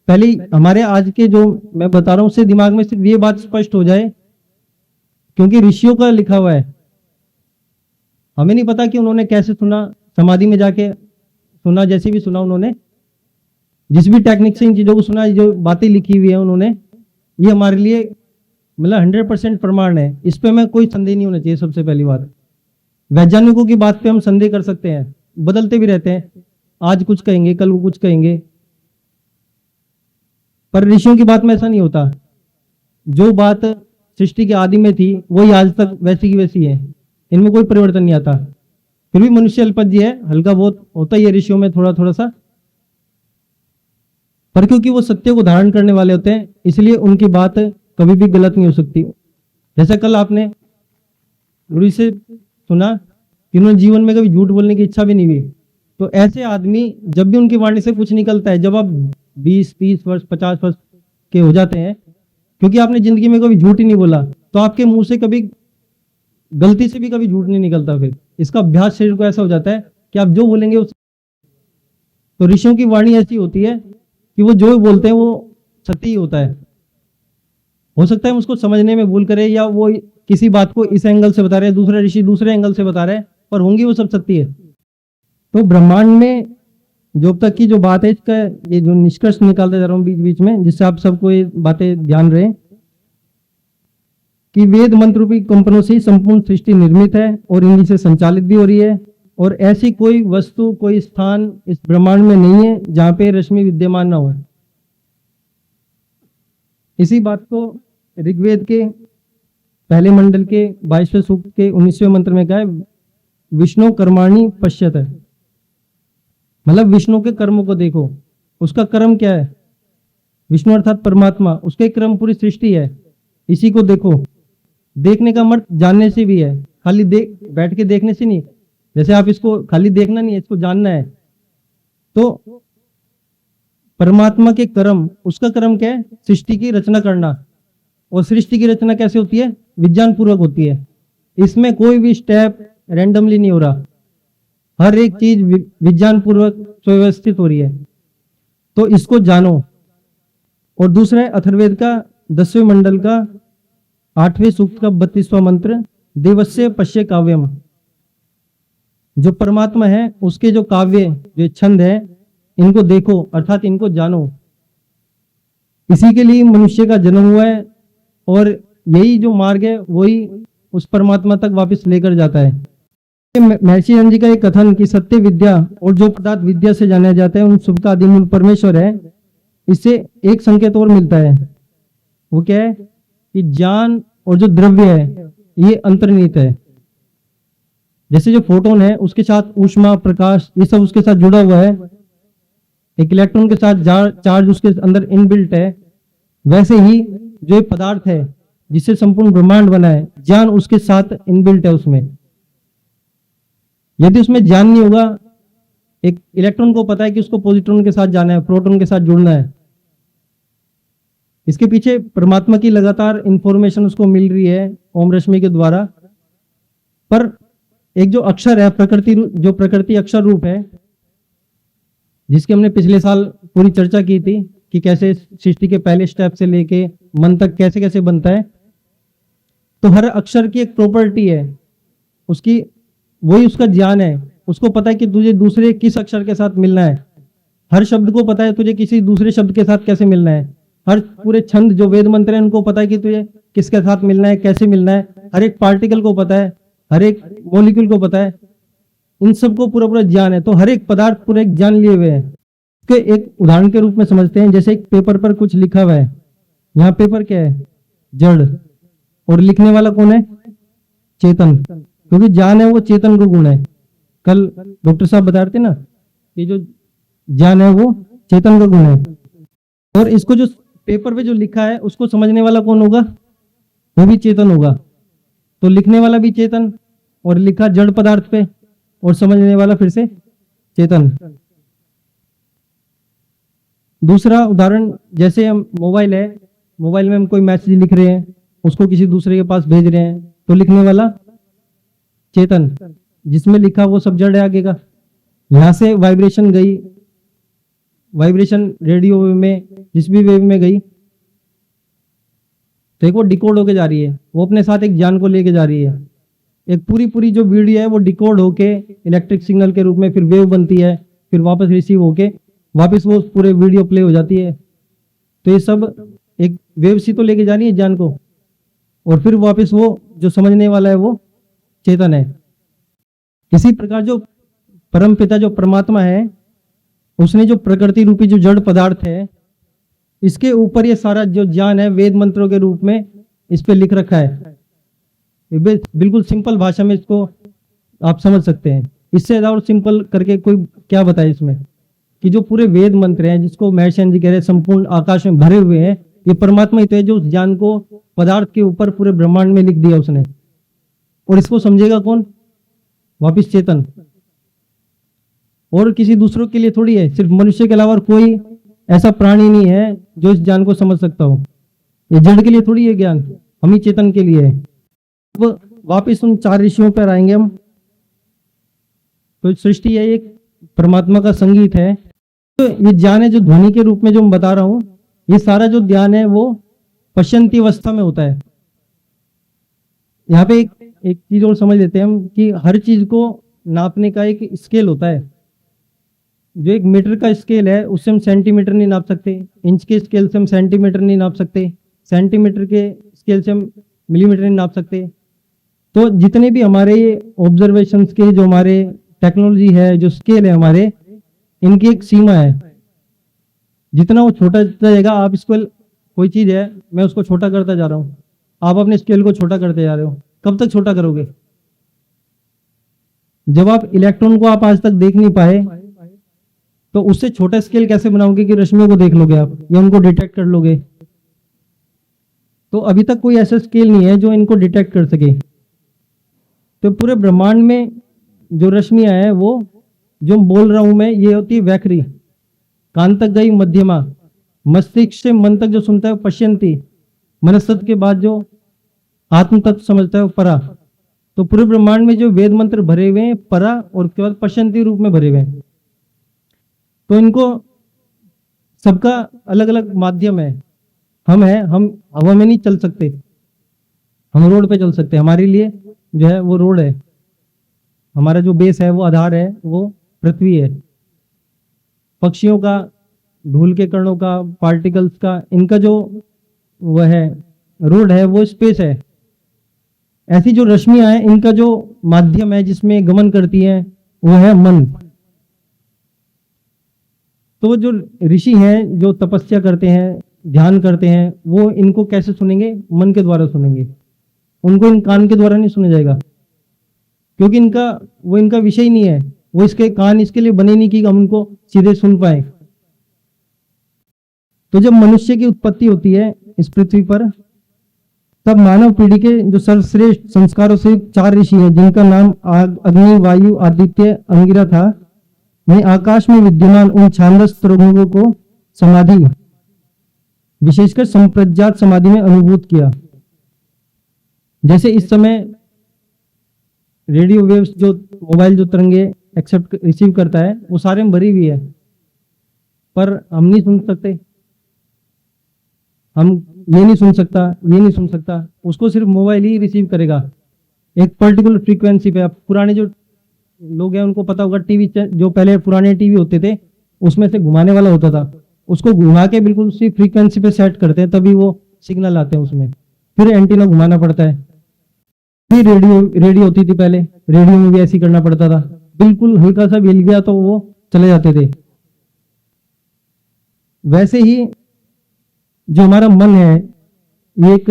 पहले हमारे आज के जो मैं बता रहा हूं उससे दिमाग में सिर्फ ये बात स्पष्ट हो जाए, क्योंकि ऋषियों का लिखा हुआ है, हमें नहीं पता कि उन्होंने कैसे सुना, समाधि में जाके सुना, जैसे भी सुना उन्होंने, जिस भी टेक्निक से इन चीजों को सुना, जो बातें लिखी हुई है उन्होंने, ये हमारे लिए मतलब 100% प्रमाण है। इस पे हमें कोई संदेह नहीं होना चाहिए। सबसे पहली बात, वैज्ञानिकों की बात पे हम संदेह कर सकते हैं, बदलते भी रहते हैं, आज कुछ कहेंगे कल वो कुछ कहेंगे, पर ऋषियों की बात में ऐसा नहीं होता। जो बात सृष्टि के आदि में थी वही आज तक वैसी की वैसी है, इनमें कोई परिवर्तन नहीं आता। फिर भी मनुष्य अल्पज्ञ है, हल्का बहुत होता ही है ऋषियों में थोड़ा थोड़ा सा, पर क्योंकि वो सत्य को धारण करने वाले होते हैं इसलिए उनकी बात कभी भी गलत नहीं हो सकती। जैसे कल आपने गुरु से सुना कि उन्होंने जीवन में कभी झूठ बोलने की इच्छा भी नहीं हुई, तो ऐसे आदमी जब भी उनकी वाणी से कुछ निकलता है, जब आप 20-30 वर्ष 50 वर्ष के हो जाते हैं, क्योंकि आपने जिंदगी में कभी झूठ ही नहीं बोला, तो आपके मुंह से कभी गलती से भी कभी झूठ नहीं निकलता। फिर इसका अभ्यास शरीर को ऐसा हो जाता है कि आप जो बोलेंगे उस, तो ऋषियों की वाणी ऐसी होती है कि वो जो बोलते हैं वो सत्य ही होता है। हो सकता है हम उसको समझने में भूल करें, या वो किसी बात को इस एंगल से बता रहे हैं, दूसरा ऋषि दूसरे एंगल से बता रहे हैं, पर होंगी वो सब सत्य है। तो ब्रह्मांड में जो तक की जो बात है, इसका ये जो निष्कर्ष निकालते जा रहा हूँ बीच बीच में, जिससे आप सबको ये बातें ध्यान रहे कि वेद मंत्र रूपी कंपनों से ही संपूर्ण सृष्टि निर्मित है और इन्हीं से संचालित भी हो रही है, और ऐसी कोई वस्तु कोई स्थान इस ब्रह्मांड में नहीं है जहां पे रश्मि विद्यमान ना हो। इसी बात को ऋग्वेद के पहले मंडल के 22वें सूक्त के 19वें मंत्र में कहा है, विष्णु कर्माणि पश्यत है, मतलब विष्णु के कर्मों को देखो। उसका कर्म क्या है? विष्णु अर्थात परमात्मा, उसके क्रम पूरी सृष्टि है, इसी को देखो। देखने का मतलब जानने से भी है, खाली बैठ के देखने से नहीं। जैसे आप इसको खाली देखना नहीं है, इसको जानना है। तो परमात्मा के कर्म, उसका कर्म क्या है? सृष्टि की रचना करना। और सृष्टि की रचना कैसे होती है? विज्ञान पूर्वक होती है। इसमें कोई भी स्टेप रैंडमली नहीं हो रहा, हर एक चीज विज्ञान पूर्वक सुव्यवस्थित हो रही है। तो इसको जानो। और दूसरा है अथर्ववेद का 10वें मंडल का 8वें सूक्त का 32वां मंत्र, देवस्य पश्य काव्यम। जो परमात्मा है उसके जो काव्य, जो छंद है, इनको देखो अर्थात इनको जानो। इसी के लिए मनुष्य का जन्म हुआ है, और यही जो मार्ग है वही उस परमात्मा तक वापस लेकर जाता है। महर्षि जी का एक कथन कि सत्य विद्या और जो पदार्थ विद्या से जाना जाता है उन सबका आदिमूल परमेश्वर है, इससे एक संकेत और मिलता है। वो क्या है कि ज्ञान और जो द्रव्य है ये अंतर्निहित है। जैसे जो फोटोन है उसके साथ ऊष्मा, प्रकाश, ये सब उसके साथ जुड़ा हुआ है। एक इलेक्ट्रॉन के साथ चार्ज उसके अंदर इनबिल्ट है। वैसे ही जो एक पदार्थ है जिससे संपूर्ण ब्रह्मांड बना है, ज्ञान उसके साथ इनबिल्ट है उसमें। यदि उसमें ज्ञान नहीं होगा, एक इलेक्ट्रॉन को पता है कि उसको पॉजिट्रॉन के साथ जाना है, प्रोटॉन के साथ जुड़ना है। इसके पीछे परमात्मा की लगातार इंफॉर्मेशन उसको मिल रही है ओम रश्मि के द्वारा। पर एक जो अक्षर है, जो प्रकृति अक्षर रूप है, जिसकी हमने पिछले साल पूरी चर्चा की थी कि कैसे सृष्टि के पहले स्टेप से लेके मन तक कैसे कैसे बनता है। तो हर अक्षर की एक प्रॉपर्टी है, उसकी वही उसका ज्ञान है। उसको पता है कि तुझे दूसरे किस अक्षर के साथ मिलना है। हर शब्द को पता है तुझे किसी दूसरे शब्द के साथ कैसे मिलना है। हर पूरे छंद जो वेद मंत्र है उनको पता है कि तुझे किसके साथ मिलना है, कैसे मिलना है। हर एक पार्टिकल को पता है, हर एक मॉलिक्यूल को पता है। इन सबको पूरा पूरा ज्ञान है। तो हर एक पदार्थ पूरा एक ज्ञान लिए हुए है। इसके एक उदाहरण के रूप में समझते हैं। जैसे एक पेपर पर कुछ लिखा हुआ है, यहाँ पेपर क्या है? जड़। और लिखने वाला कौन है? चेतन। क्योंकि ज्ञान है वो चेतन का गुण है। कल डॉक्टर साहब बता रहे थे ना कि जो ज्ञान है वो चेतन का गुण है। और इसको जो पेपर पे जो लिखा है उसको समझने वाला कौन होगा? वो भी चेतन होगा। तो लिखने वाला भी चेतन, और लिखा जड़ पदार्थ पे, और समझने वाला फिर से चेतन। दूसरा उदाहरण, जैसे हम मोबाइल है, मोबाइल में हम कोई मैसेज लिख रहे हैं, उसको किसी दूसरे के पास भेज रहे हैं, तो लिखने वाला चेतन, जिसमें लिखा वो सब जड़ है आगे का। यहां से वाइब्रेशन गई, वाइब्रेशन रेडियो वेव में, जिस भी वेव में गई, तो एक वो डिकोड होके जा रही है। वो अपने साथ एक ज्ञान को लेके जा रही है। एक पूरी जो वीडियो है वो डिकोड होके इलेक्ट्रिक सिग्नल के रूप में फिर वेव बनती है, फिर वापस रिसीव होके वापस वो पूरे वीडियो प्ले हो जाती है। तो ये सब एक वेव सी तो लेके जा रही है ज्ञान को, और फिर वापस वो जो समझने वाला है वो चेतन है। इसी प्रकार जो परम पिता जो परमात्मा है, उसने जो प्रकृति रूपी जो जड़ पदार्थ है, इसके ऊपर ये सारा जो ज्ञान है वेद मंत्रों के रूप में इस पे लिख रखा है। बिल्कुल सिंपल भाषा में इसको आप समझ सकते हैं। इससे ज्यादा और सिंपल करके कोई क्या बताए इसमें, कि जो पूरे वेद मंत्र हैं, जिसको महर्षि जी कह रहे हैं संपूर्ण आकाश में भरे हुए हैं, ये परमात्मा ही तो है जो उस ज्ञान को पदार्थ के ऊपर पूरे ब्रह्मांड में लिख दिया उसने। और इसको समझेगा कौन? वापिस चेतन। और किसी दूसरों के लिए थोड़ी है, सिर्फ मनुष्य के अलावा और कोई ऐसा प्राणी नहीं है जो इस ज्ञान को समझ सकता हो। ये जड़ के लिए थोड़ी है ज्ञान, हम ही चेतन के लिए है। अब वापिस उन 4 ऋषियों पर आएंगे हम। तो सृष्टि है एक परमात्मा का संगीत है। तो ये ज्ञान है जो ध्वनि के रूप में जो मैं बता रहा हूं, ये सारा जो ज्ञान है वो पश्यंती अवस्था में होता है। यहाँ पे एक चीज और समझ लेते हैं हम कि हर चीज को नापने का एक स्केल होता है। जो एक मीटर का स्केल है उससे हम सेंटीमीटर नहीं नाप सकते, इंच के स्केल से हम सेंटीमीटर नहीं नाप सकते, सेंटीमीटर के स्केल से हम मिलीमीटर नहीं नाप सकते। तो जितने भी हमारे ऑब्जर्वेशंस के, जो हमारे टेक्नोलॉजी है, जो स्केल है हमारे, इनकी एक सीमा है। जितना वो छोटा जाएगा, आप स्केल कोई चीज है, मैं उसको छोटा करता जा रहा हूँ, आप अपने स्केल को छोटा करते जा रहे हो। कब तक छोटा करोगे? जब आप इलेक्ट्रॉन को आप आज तक देख नहीं पाए, तो उससे छोटा स्केल कैसे बनाओगे कि रश्मियों को देख लोगे आप या उनको डिटेक्ट कर लोगे? तो अभी तक कोई ऐसा स्केल नहीं है जो इनको डिटेक्ट कर सके। तो पूरे ब्रह्मांड में जो रश्मियां हैं, वो जो बोल रहा हूं मैं, ये होती है वैखरी। कान तक गई मध्यमा, मस्तिष्क से मन तक जो सुनता है पश्यंती, मनस्तत्व के बाद जो आत्म तत्व समझता है वो परा। तो पूरे ब्रह्मांड में जो वेद मंत्र भरे हुए हैं परा, और उसके बाद पश्यंती रूप में भरे हुए हैं। तो इनको सबका अलग अलग माध्यम है। हम हवा में नहीं चल सकते, हम रोड पे चल सकते हैं। हमारे लिए जो है वो रोड है, हमारा जो बेस है वो आधार है वो पृथ्वी है। पक्षियों का, धूल के कणों का, पार्टिकल्स का, इनका जो वह है रोड है वो स्पेस है। ऐसी जो रश्मियां हैं, इनका जो माध्यम है जिसमें गमन करती है वो है मन। तो जो ऋषि हैं जो तपस्या करते हैं, ध्यान करते हैं वो इनको कैसे सुनेंगे? मन के द्वारा सुनेंगे, उनको इन कान के द्वारा नहीं सुना जाएगा, क्योंकि इनका विषय ही नहीं है। वो इसके कान इसके लिए बने नहीं कि हम उनको सीधे सुन पाए। तो जब मनुष्य की उत्पत्ति होती है इस पृथ्वी पर, तब मानव पीढ़ी के जो सर्वश्रेष्ठ संस्कारों से 4 ऋषि हैं, जिनका नाम आग, अग्नि, वायु, आदित्य, अंगिरा था, ने आकाश में विद्यमान उन छांदस तरंगों को समाधि, विशेषकर संप्रज्ञात समाधि में अनुभूत किया। जैसे इस समय रेडियो वेव्स जो मोबाइल जो तरंगे एक्सेप्ट रिसीव करता है वो सारे में भरी हुई है, पर हम नहीं सुन सकते। हम ये नहीं सुन सकता, ये नहीं सुन सकता, उसको सिर्फ मोबाइल ही रिसीव करेगा एक पर्टिकुलर फ्रीक्वेंसी पे। अब पुराने जो लोग हैं उनको पता होगा, टीवी जो पहले पुराने टीवी होते थे उसमें से घुमाने वाला होता था, उसको घुमा के बिल्कुल उसी फ्रीक्वेंसी पे सेट करते हैं, तभी वो सिग्नल आते हैं उसमें। फिर एंटीना घुमाना पड़ता है। फिर रेडियो होती थी पहले, रेडियो में भी ऐसे ही करना पड़ता था, बिल्कुल हल्का सा भी हिल गया तो वो चले जाते थे। वैसे ही जो हमारा मन है, ये एक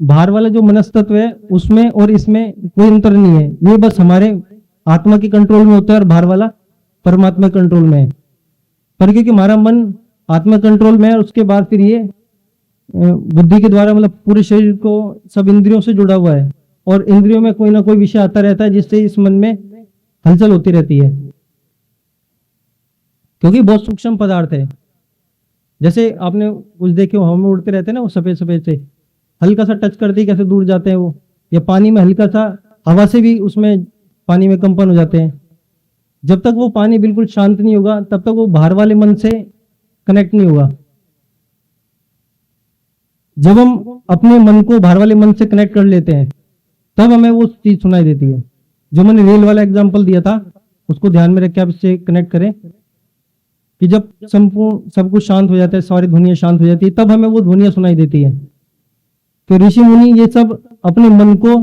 बाहर वाला जो मनस्तत्व है उसमें और इसमें कोई अंतर नहीं है, ये बस हमारे आत्मा के कंट्रोल में होता है और बाहर वाला परमात्मा कंट्रोल में है। पर क्योंकि हमारा मन आत्मा कंट्रोल में है, उसके बाद फिर ये बुद्धि के द्वारा मतलब पूरे शरीर को सब इंद्रियों से जुड़ा हुआ है, और इंद्रियों में कोई ना कोई विषय आता रहता है जिससे इस मन में हलचल होती रहती है, क्योंकि बहुत सूक्ष्म पदार्थ है। जैसे आपने कुछ देखे हो, हवा में उड़ते रहते हैं ना वो सफेद सफेद से, हल्का सा टच करते ही कैसे दूर जाते हैं वो, या पानी में हल्का सा हवा से भी उसमें पानी में कंपन हो जाते हैं। जब तक वो पानी बिल्कुल शांत नहीं होगा तब तक वो बाहर वाले मन से कनेक्ट नहीं होगा। जब हम अपने मन को बाहर वाले मन से कनेक्ट कर लेते हैं तब हमें वो चीज सुनाई देती है। जो मैंने रेल वाला एग्जांपल दिया था उसको ध्यान में रख के आप इससे कनेक्ट करें कि जब संपूर्ण सब कुछ शांत हो जाता है, सारी ध्वनियां शांत हो जाती है, तब हमें वो ध्वनियां सुनाई देती है। तो ऋषि मुनि ये सब अपने मन को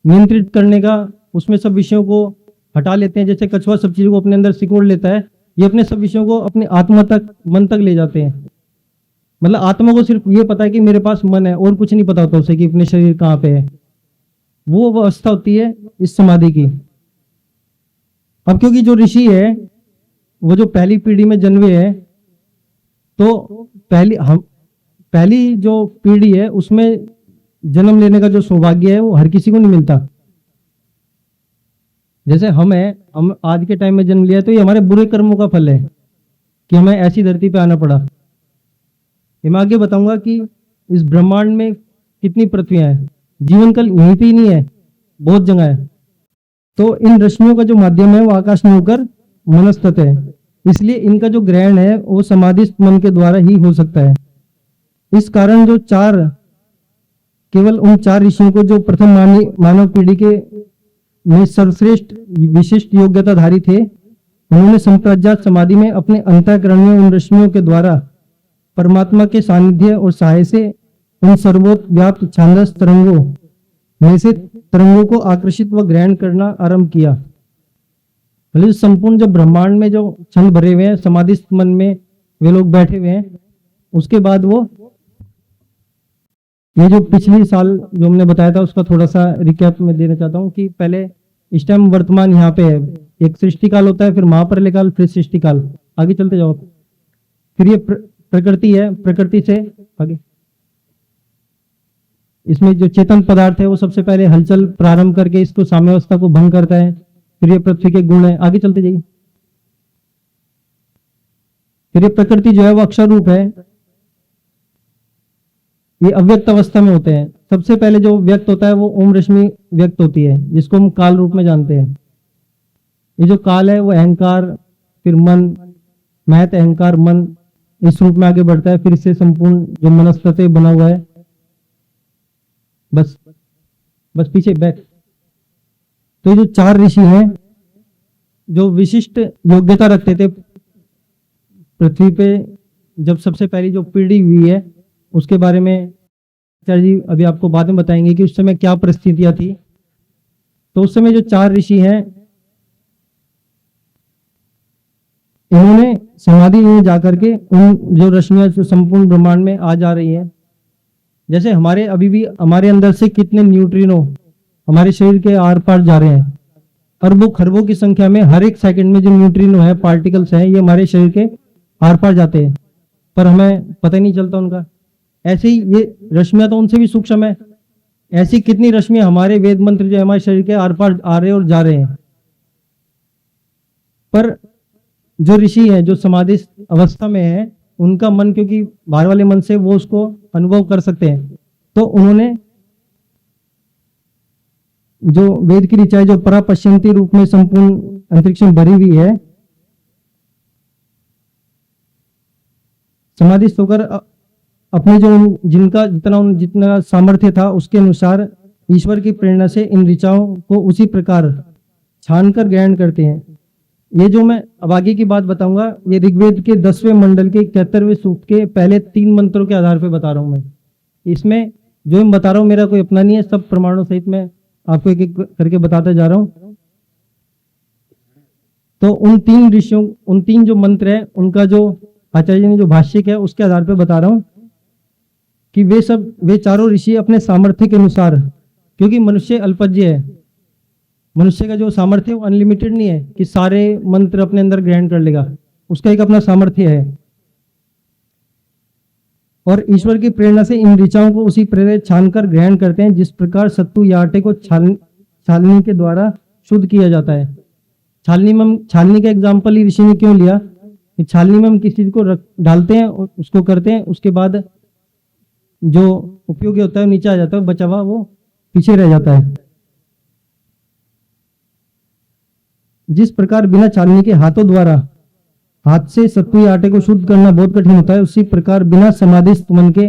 नियंत्रित करने का, उसमें सब विषयों को हटा लेते हैं। जैसे कछुआ सब चीजों को अपने अंदर सिकोड़ लेता है, ये अपने सब विषयों को अपने आत्मा तक, मन तक ले जाते हैं। मतलब आत्मा को सिर्फ ये पता है कि मेरे पास मन है, और कुछ नहीं पता होता उसे कि अपने शरीर कहाँ पे है। वो अवस्था होती है इस समाधि की। अब क्योंकि जो ऋषि है वो जो पहली पीढ़ी में जन्मे है, तो पहली जो पीढ़ी है उसमें जन्म लेने का जो सौभाग्य है वो हर किसी को नहीं मिलता। जैसे हम आज के टाइम में जन्म लिया तो ये हमारे बुरे कर्मों का फल है कि हमें ऐसी धरती पे आना पड़ा। ये मैं आगे बताऊंगा कि इस ब्रह्मांड में कितनी पृथ्वियां हैं, जीवन कल यहीं पे ही नहीं है, बहुत जगह है। तो इन रश्मियों का जो माध्यम है वो आकाश में होकर मनस्तत्व है, इसलिए इनका जो ग्रहण है वो समाधिस्थ मन के द्वारा ही हो सकता है। इस कारण जो केवल उन 4 ऋषियों को जो प्रथम मानव पीढ़ी के में सर्वश्रेष्ठ विशिष्ट योग्यताधारी थे, उन्होंने संप्रज्ञात समाधि में अपने अंतःकरण में उन रश्मियों के द्वारा परमात्मा के सानिध्य और सहाय से उन सर्वव्याप्त छांदस तरंगों में से तरंगों को आकर्षित व ग्रहण करना आरंभ किया। मतलब संपूर्ण जब ब्रह्मांड में जो क्षण भरे हुए हैं समाधिस्थ मन में वे लोग बैठे हुए हैं, उसके बाद वो ये जो पिछले साल जो हमने बताया था उसका थोड़ा सा रिकैप में देना चाहता हूँ कि पहले इस टाइम वर्तमान यहाँ पे है, एक सृष्टि काल होता है, फिर महाप्रलय काल, फिर सृष्टि काल। आगे चलते जाओ। फिर ये प्रकृति है, प्रकृति से आगे इसमें जो चेतन पदार्थ है वो सबसे पहले हलचल प्रारंभ करके इसको साम्यावस्था को भंग करता है। फिर ये पृथ्वी के गुण है, आगे चलते जाइए। फिर ये प्रकृति जो है वो अक्षर रूप है, ये अव्यक्त अवस्था में होते हैं। सबसे पहले जो व्यक्त होता है वो ओम रश्मि व्यक्त होती है, जिसको हम काल रूप में जानते हैं। ये जो काल है वो अहंकार, फिर मन, महत अहंकार मन, इस रूप में आगे बढ़ता है। फिर इससे संपूर्ण जो मनस्तत्व बना हुआ है, बस पीछे बैक। तो ये जो 4 ऋषि हैं जो विशिष्ट योग्यता रखते थे पृथ्वी पे, जब सबसे पहली जो पीढ़ी हुई है उसके बारे में आचार्य जी अभी आपको बाद में बताएंगे कि उस समय क्या परिस्थितियां थी। तो उस समय जो 4 ऋषि हैं इन्होंने समाधि में जाकर के उन जो रश्मियां जो संपूर्ण ब्रह्मांड में आ जा रही है, जैसे हमारे अभी भी हमारे अंदर से कितने न्यूट्रिनो हमारे शरीर के आर पार जा रहे हैं, अरबों खरबों की संख्या में हर एक सेकंड में जो न्यूट्रिनो है, पार्टिकल्स हैं, ये हमारे शरीर के आर पार जाते हैं, पर हमें पता ही नहीं चलता उनका। ऐसे ही ये रश्मियां तो उनसे भी सूक्ष्म है। ऐसी कितनी रश्मियां हमारे वेद मंत्र जो हमारे शरीर के आर पार आ रहे और जा रहे हैं, पर जो ऋषि है जो समाधि अवस्था में है, उनका मन, क्योंकि बाहर वाले मन से वो उसको अनुभव कर सकते हैं, तो उन्होंने जो वेद की ऋचाएं जो परापश्यंती रूप में संपूर्ण अंतरिक्ष में भरी हुई है, समाधिस्थ होकर अपने जो जिनका जितना सामर्थ्य था उसके अनुसार ईश्वर की प्रेरणा से इन ऋचाओं को उसी प्रकार छानकर ग्रहण करते हैं। ये जो मैं अब आगे की बात बताऊंगा, ये ऋग्वेद के 10वें मंडल के 71वें सूक्त के पहले 3 मंत्रों के आधार पर बता रहा हूं मैं। इसमें जो मैं बता रहा हूं मेरा कोई अपना नहीं है, सब प्रमाणों सहित मैं आपको एक एक करके बताता जा रहा हूं। तो उन 3 ऋषियों, उन 3 जो मंत्र है, उनका जो आचार्य जी ने जो भाष्य किया उसके आधार पर बता रहा हूं कि वे चारों ऋषि अपने सामर्थ्य के अनुसार, क्योंकि मनुष्य अल्पज्य है, मनुष्य का जो सामर्थ्य वो अनलिमिटेड नहीं है कि सारे मंत्र अपने अंदर ग्रहण कर लेगा, उसका एक अपना सामर्थ्य है। और ईश्वर की प्रेरणा से इन ऋचाओं को उसी प्रेरित छानकर ग्रहण करते हैं, जिस प्रकार सत्तू या आटे को छालनी के द्वारा शुद्ध किया जाता है। छालनी का एग्जाम्पल ही ऋषि ने क्यों लिया कि छालनी में हम किसी चीज को डालते हैं और उसको करते हैं, उसके बाद जो उपयोगी होता है नीचे आ जाता है, बचा हुआ वो पीछे रह जाता है। जिस प्रकार बिना छालनी के हाथों द्वारा हाथ से सत्तू या आटे को शुद्ध करना बहुत कठिन होता है, उसी प्रकार बिना समाधिस्थ मन के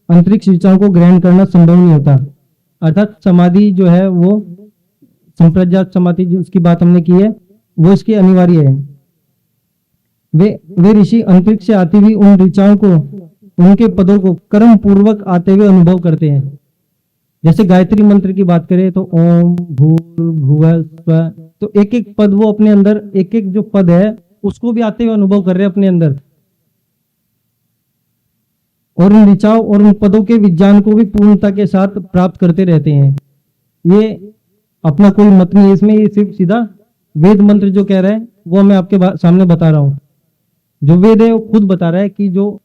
अंतरिक्ष ऋचाओं को ग्रहण करना संभव नहीं होता। अर्थात समाधि जो है वो संप्रज्ञात समाधि जिसकी बात हमने की है वो इसकी अनिवार्य है। वे ऋषि अंतरिक्ष से आती हुई उन ऋचाओं को, उनके पदों को कर्म पूर्वक आते हुए अनुभव करते हैं। जैसे गायत्री मंत्र की बात करें तो ओम भूर्भुवः स्वः, तो एक एक पद वो अपने अंदर, एक एक जो पद है उसको भी आते हुए अनुभव कर रहे हैं अपने अंदर, और उन ऋचाओं और उन पदों के विज्ञान को भी पूर्णता के साथ प्राप्त करते रहते हैं। ये अपना कोई मत नहीं है इसमें, ये सिर्फ सीधा वेद मंत्र जो कह रहा है वो मैं आपके सामने बता रहा हूं। जो वेद है वो खुद बता रहा है कि जो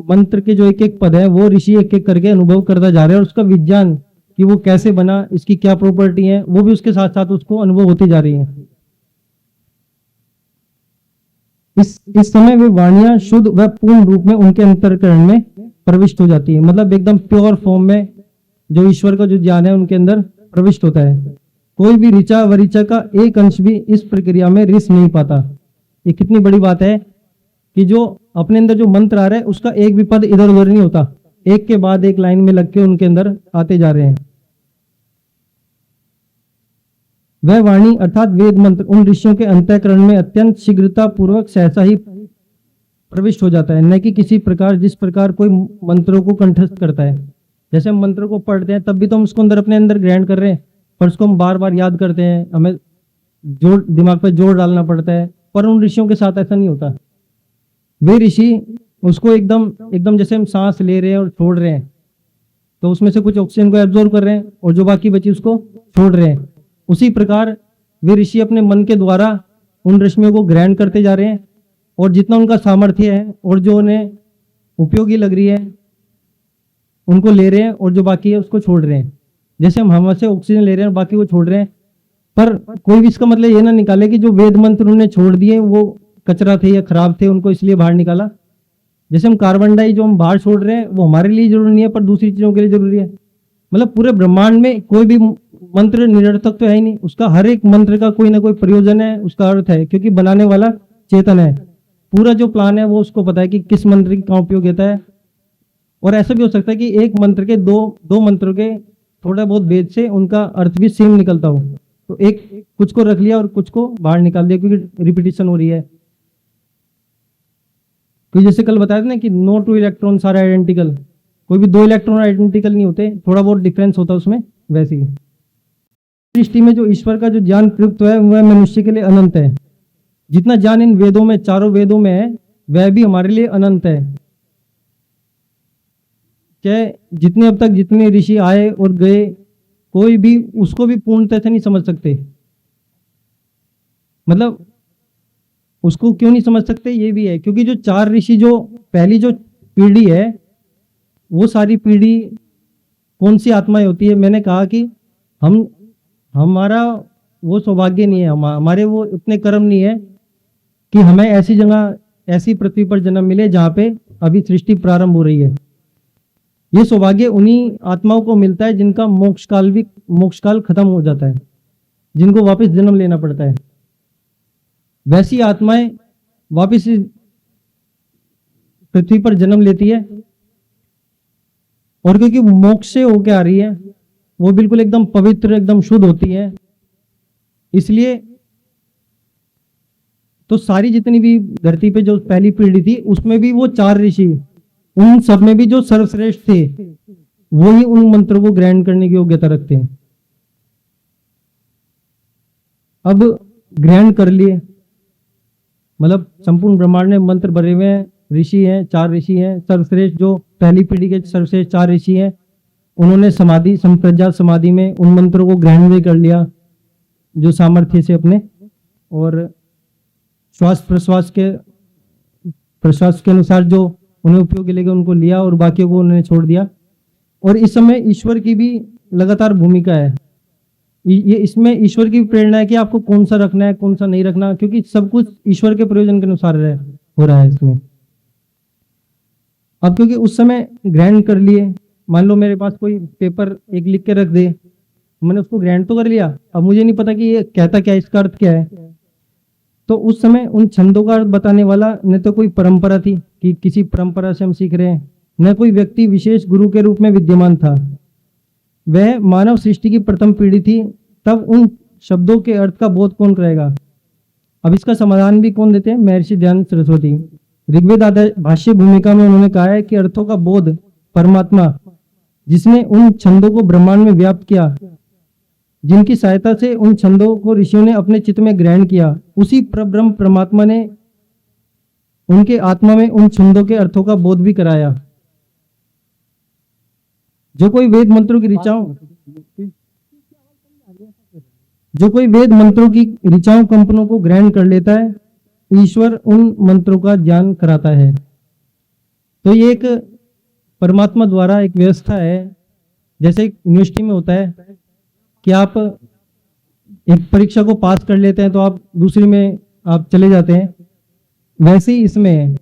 मंत्र के जो एक एक पद है वो ऋषि एक एक करके अनुभव करता जा रहा है, और उसका विज्ञान कि वो कैसे बना, इसकी क्या प्रॉपर्टी है, वो भी उसके साथ साथ उसको अनुभव होती जा रही है। इस समय वे वाणियां शुद्ध व पूर्ण रूप में उनके अंतःकरण में प्रविष्ट हो जाती है, मतलब एकदम प्योर फॉर्म में जो ईश्वर का जो ज्ञान है उनके अंदर प्रविष्ट होता है। कोई भी ऋचा व ऋचा का एक अंश भी इस प्रक्रिया में रिस नहीं पाता। ये कितनी बड़ी बात है कि जो अपने अंदर जो मंत्र आ रहा है उसका एक भी पद इधर उधर नहीं होता, एक के बाद एक लाइन में लग के उनके अंदर आते जा रहे हैं। वह वाणी अर्थात वेद मंत्र उन ऋषियों के अंतःकरण में अत्यंत शीघ्रता पूर्वक सहसा ही प्रविष्ट हो जाता है, न कि किसी प्रकार जिस प्रकार कोई मंत्रों को कंठस्थ करता है। जैसे हम मंत्र को पढ़ते हैं तब भी तो हम उसको अपने अंदर ग्रहण कर रहे हैं, पर उसको हम बार बार याद करते हैं, हमें दिमाग पर जोर डालना पड़ता है, पर उन ऋषियों के साथ ऐसा नहीं होता। वे ऋषि उसको एकदम जैसे हम सांस ले रहे हैं और छोड़ रहे हैं, तो उसमें से कुछ ऑक्सीजन को एब्जॉर्ब कर रहे हैं और जो बाकी बची उसको छोड़ रहे हैं, उसी प्रकार वे ऋषि अपने मन के द्वारा उन रश्मियों को ग्रहण करते जा रहे हैं, और जितना उनका सामर्थ्य है और जो उन्हें उपयोगी लग रही है उनको ले रहे हैं, और जो बाकी है उसको छोड़ रहे हैं। जैसे हम हवा से ऑक्सीजन ले रहे हैं और बाकी वो छोड़ रहे हैं, पर कोई भी इसका मतलब ये ना निकाले कि जो वेद मंत्र उन्होंने छोड़ दिए वो कचरा थे या खराब थे, उनको इसलिए बाहर निकाला। जैसे हम कार्बन डाई जो हम बाहर छोड़ रहे हैं वो हमारे लिए जरूरी नहीं है, पर दूसरी चीजों के लिए जरूरी है। मतलब पूरे ब्रह्मांड में कोई भी मंत्र निरर्थक तो है ही नहीं, उसका हर एक मंत्र का कोई ना कोई प्रयोजन है, उसका अर्थ है, क्योंकि बनाने वाला चेतन है। पूरा जो प्लान है वो उसको पता है कि किस मंत्र की कहाँ उपयोगिता है। और ऐसा भी हो सकता है कि एक मंत्र के दो मंत्रों के थोड़ा बहुत भेद से उनका अर्थ भी सेम निकलता हो, तो एक कुछ को रख लिया और कुछ को बाहर निकाल दिया क्योंकि रिपीटिशन हो रही है। तो जैसे कल बताया था ना कि नो टू इलेक्ट्रॉन सारे आइडेंटिकल, कोई भी 2 इलेक्ट्रॉन आइडेंटिकल नहीं होते, थोड़ा बहुत डिफरेंस होता है उसमें। वैसे ही दृष्टि में जो ईश्वर का जो ज्ञान प्रयुक्त है वह मनुष्य के लिए अनंत है। जितना ज्ञान इन वेदों में, चारों वेदों में है, वह भी हमारे लिए अनंत है। चाहे जितने अब तक जितने ऋषि आए और गए, कोई भी उसको भी पूर्णतः से नहीं समझ सकते। मतलब उसको क्यों नहीं समझ सकते, ये भी है क्योंकि जो चार ऋषि, जो पहली जो पीढ़ी है, वो सारी पीढ़ी कौन सी आत्माएं होती है? मैंने कहा कि हमारा वो सौभाग्य नहीं है, हमारे वो उतने कर्म नहीं है कि हमें ऐसी जगह, ऐसी पृथ्वी पर जन्म मिले जहाँ पे अभी सृष्टि प्रारंभ हो रही है। ये सौभाग्य उन्हीं आत्माओं को मिलता है जिनका मोक्ष काल खत्म हो जाता है, जिनको वापस जन्म लेना पड़ता है। वैसी आत्माएं वापस इस पृथ्वी पर जन्म लेती है, और क्योंकि मोक्ष से होके आ रही है, वो बिल्कुल एकदम पवित्र, एकदम शुद्ध होती है, इसलिए तो सारी जितनी भी धरती पे जो पहली पीढ़ी थी, उसमें भी वो चार ऋषि, उन सब में भी जो सर्वश्रेष्ठ थे, वो ही उन मंत्रों को ग्रहण करने की योग्यता रखते हैं। अब ग्रहण कर लिए, मतलब संपूर्ण ब्रह्मांड में मंत्र भरे हुए हैं, ऋषि हैं, चार ऋषि हैं सर्वश्रेष्ठ, जो पहली पीढ़ी के सर्वश्रेष्ठ चार ऋषि हैं, उन्होंने समाधि, संप्रज्ञात समाधि में उन मंत्रों को ग्रहण भी कर लिया जो सामर्थ्य से अपने, और श्वास प्रश्वास के अनुसार जो उन्हें उपयोगी लगे उनको लिया, और बाकी को उन्होंने छोड़ दिया। और इस समय ईश्वर की भी लगातार भूमिका है, ये इसमें ईश्वर की प्रेरणा है कि आपको कौन सा रखना है, कौन सा नहीं रखना, क्योंकि सब कुछ ईश्वर के प्रयोजन के अनुसार हो रहा है इसमें। अब क्योंकि उस समय ग्रहण कर लिए, मान लो मेरे पास कोई पेपर एक लिख के रख दे, मैंने उसको ग्रहण तो कर लिया, अब मुझे नहीं पता कि ये कहता क्या है, इसका अर्थ क्या है, तो उस समय उन छंदों का अर्थ बताने वाला न तो कोई परंपरा थी कि किसी परंपरा से हम सीख रहे हैं, न कोई व्यक्ति विशेष गुरु के रूप में विद्यमान था, वह मानव सृष्टि की प्रथम पीढ़ी थी। तब उन शब्दों के अर्थ का बोध कौन करेगा? अब इसका समाधान भी कौन देते हैं? महर्षि दयानंद सरस्वती। ऋग्वेद आधारित भाष्य भूमिका में उन्होंने कहा है कि अर्थों का बोध परमात्मा, जिसने उन छंदों को ब्रह्मांड में व्याप्त किया, जिनकी सहायता से उन छंदों को ऋषियों ने अपने चित्त में ग्रहण किया, उसी परब्रह्म परमात्मा ने उनके आत्मा में उन छंदों के अर्थों का बोध भी कराया। जो कोई वेद मंत्रों की ऋचाओं कंपनों को ग्रहण कर लेता है, ईश्वर उन मंत्रों का ज्ञान कराता है। तो ये एक परमात्मा द्वारा एक व्यवस्था है, जैसे यूनिवर्सिटी में होता है कि आप एक परीक्षा को पास कर लेते हैं तो आप दूसरी में आप चले जाते हैं, वैसे ही इसमें है।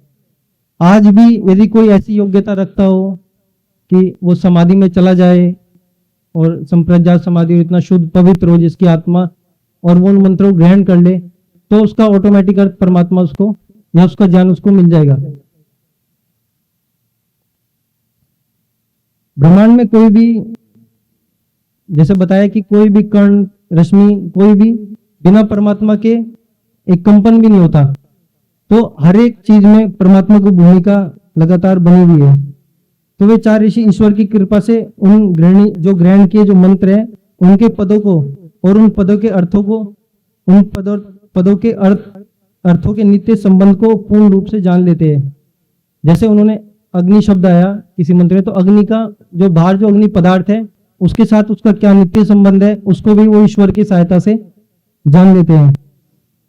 आज भी यदि कोई ऐसी योग्यता रखता हो कि वो समाधि में चला जाए और संप्रज्ञात समाधि इतना शुद्ध पवित्र हो जिसकी आत्मा, और वो उन मंत्रों को ग्रहण कर ले, तो उसका ऑटोमेटिक अर्थ परमात्मा उसको, या उसका ज्ञान उसको मिल जाएगा। ब्रह्मांड में कोई भी, जैसे बताया कि कोई भी कण, रश्मि, कोई भी बिना परमात्मा के एक कंपन भी नहीं होता। तो हर एक चीज में परमात्मा की भूमिका लगातार बनी हुई है। तो वे चार ऋषि ईश्वर की कृपा से उन जो ग्रहण किए जो मंत्र है, उनके पदों को और उन पदों के अर्थों को, उन पदों के अर्थों के नित्य संबंध को पूर्ण रूप से जान लेते हैं। जैसे उन्होंने अग्नि शब्द आया किसी मंत्र में, तो अग्नि का जो बाहर जो अग्नि पदार्थ है उसके साथ उसका क्या नित्य संबंध है, उसको भी वो ईश्वर की सहायता से जान लेते हैं।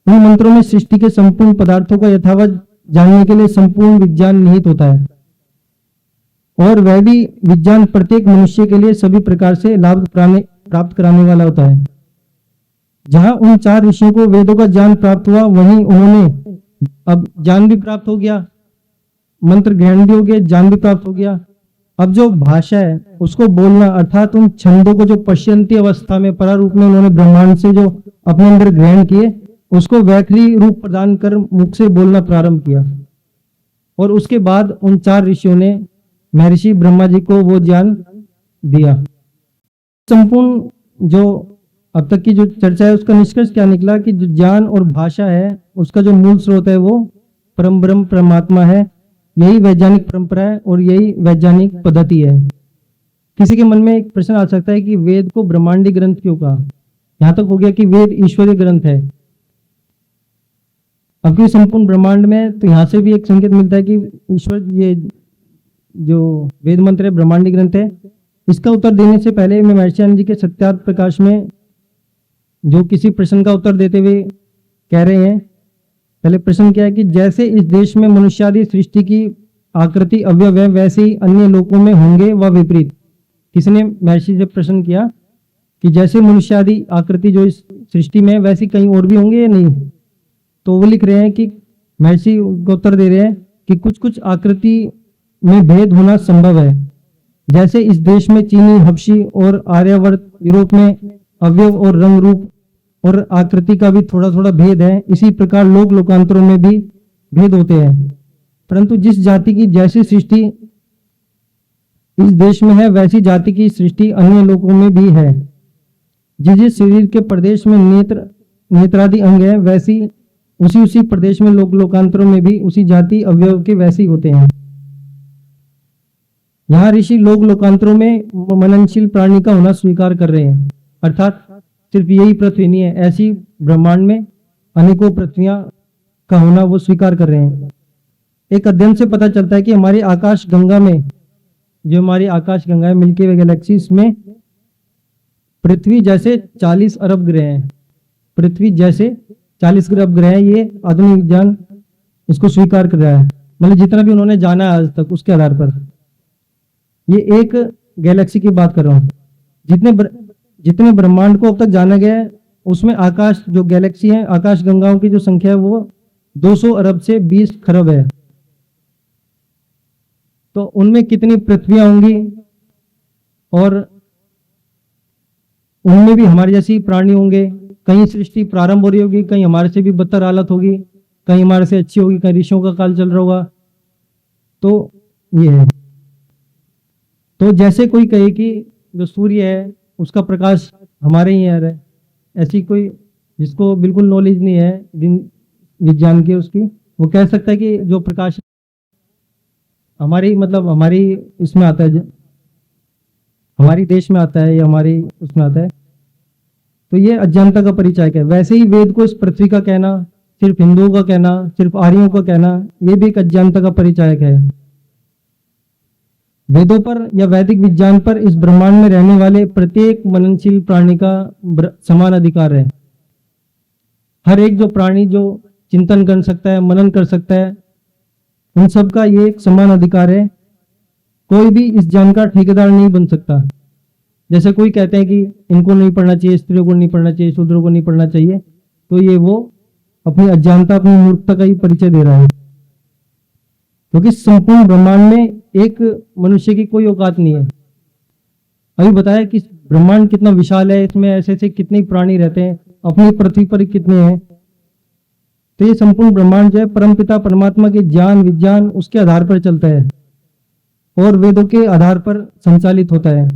उन मंत्रों में सृष्टि के संपूर्ण पदार्थों का यथावत जानने के लिए संपूर्ण विज्ञान निहित होता है, और वह भी विज्ञान प्रत्येक मनुष्य के लिए सभी प्रकार से लाभ प्राप्त कराने वाला होता है। जहां उन चार ऋषियों को वेदों का ज्ञान प्राप्त हुआ, वहीं उन्होंने अब ज्ञान भी प्राप्त हो गया, मंत्र ग्रहण भी हो गया, ज्ञान भी प्राप्त हो गया। अब जो भाषा है उसको बोलना, अर्थात उन छंदों को जो पश्यंती अवस्था में परारूप में उन्होंने ब्रह्मांड से जो अपने अंदर ग्रहण किए, उसको वैखरी रूप प्रदान कर मुख से बोलना प्रारंभ किया। और उसके बाद उन चार ऋषियों ने महर्षि ब्रह्मा जी को वो ज्ञान दिया। संपूर्ण जो अब तक की जो चर्चा है उसका निष्कर्ष क्या निकला कि जो ज्ञान और भाषा है उसका जो मूल स्रोत है वो परम ब्रह्म परमात्मा है। यही वैज्ञानिक परंपरा है और यही वैज्ञानिक पद्धति है। किसी के मन में एक प्रश्न आ सकता है कि वेद को ब्रह्मांडी ग्रंथ क्यों कहा? यहां तक हो गया कि वेद ईश्वरीय ग्रंथ है। अब की संपूर्ण ब्रह्मांड में तो यहाँ से भी एक संकेत मिलता है कि ईश्वर, ये जो वेद मंत्र है, ब्रह्मांडी ग्रंथ है, इसका उत्तर देने से पहले मैं महर्षि आनंद जी के सत्यार्थ प्रकाश में जो किसी प्रश्न का उत्तर देते हुए कह रहे हैं, पहले प्रश्न क्या है कि जैसे इस देश में मनुष्यादि सृष्टि की आकृति अव्यव है, वैसे ही अन्य लोकों में होंगे व विपरीत। किसी ने महर्षि से प्रश्न किया कि जैसे मनुष्यादि आकृति जो इस सृष्टि में है, वैसे कहीं और भी होंगे या नहीं। तो वो लिख रहे हैं कि महर्षि को उत्तर दे रहे हैं कि कुछ कुछ आकृति में भेद होना संभव है। जैसे इस देश में चीनी, हबशी और आर्यावर्त यूरोप में अवयव और रंग रूप और आकृति का भी थोड़ा थोड़ा भेद है, इसी प्रकार लोक लोकांतरों में भी भेद होते हैं। परंतु जिस जाति की जैसी सृष्टि इस देश में है, वैसी जाति की सृष्टि अन्य लोकों में भी है। जिस जिस शरीर के प्रदेश में नेत्रादि अंग है, वैसी उसी प्रदेश में लोक लोकांतरों में भी उसी जाति अवयव के वैसे ही होते हैं। यहाँ ऋषि लोक लोकांतरों में मननशील प्राणी का होना स्वीकार कर रहे हैं, अर्थात सिर्फ यही पृथ्वी नहीं है, ऐसी ब्रह्मांड में अनेकों पृथ्वियां का होना वो स्वीकार कर रहे हैं। एक अध्ययन से पता चलता है कि हमारी आकाश गंगा में, जो हमारी आकाश गंगा है, मिल्की वे गैलेक्सी, इसमें पृथ्वी जैसे 40 अरब ग्रह हैं। पृथ्वी जैसे 40 अरब ग्रह हैं, ये आधुनिक विज्ञान इसको स्वीकार कर रहा है। मतलब जितना भी उन्होंने जाना है आज तक, उसके आधार पर। ये एक गैलेक्सी की बात कर रहा हूँ। जितने ब्रह्मांड को अब तक जाना गया है, उसमें आकाश जो गैलेक्सी है, आकाश गंगाओं की जो संख्या है वो 200 अरब से 20 खरब है। तो उनमें कितनी पृथ्वियां होंगी, और उनमें भी हमारे जैसी प्राणी होंगे। कहीं सृष्टि प्रारंभ हो रही होगी, कहीं हमारे से भी बदतर हालत होगी, कहीं हमारे से अच्छी होगी, कहीं ऋषियों का काल चल रहा होगा। तो ये है। तो जैसे कोई कहे कि जो सूर्य है उसका प्रकाश हमारे ही यहाँ है, ऐसी कोई जिसको बिल्कुल नॉलेज नहीं है दिन विज्ञान की, उसकी वो कह सकता है कि जो प्रकाश हमारी इसमें आता है, हमारी देश में आता है या हमारी उसमें आता है, तो ये अज्ञानता का परिचायक है। वैसे ही वेद को इस पृथ्वी का कहना, सिर्फ हिंदुओं का कहना, सिर्फ आर्यों का कहना, ये भी एक अज्ञानता का परिचायक है। वेदों पर या वैदिक विज्ञान पर इस ब्रह्मांड में रहने वाले प्रत्येक मननशील प्राणी का समान अधिकार है। हर एक जो प्राणी जो चिंतन कर सकता है, मनन कर सकता है, उन सब का ये एक समान अधिकार है। कोई भी इस ज्ञान का ठेकेदार नहीं बन सकता। जैसे कोई कहते हैं कि इनको नहीं पढ़ना चाहिए, स्त्रियों को नहीं पढ़ना चाहिए, शूद्रों को नहीं पढ़ना चाहिए, तो ये वो अपनी अज्ञानता, अपनी मूर्खता का ही परिचय दे रहा है। क्योंकि संपूर्ण ब्रह्मांड में एक मनुष्य की कोई औकात नहीं है। अभी बताया कि ब्रह्मांड कितना विशाल है, इसमें ऐसे ऐसे कितने प्राणी रहते हैं, अपनी पृथ्वी पर कितने हैं। तो ये संपूर्ण ब्रह्मांड जो है परमपिता परमात्मा के ज्ञान विज्ञान उसके आधार पर चलता है और वेदों के आधार पर संचालित होता है।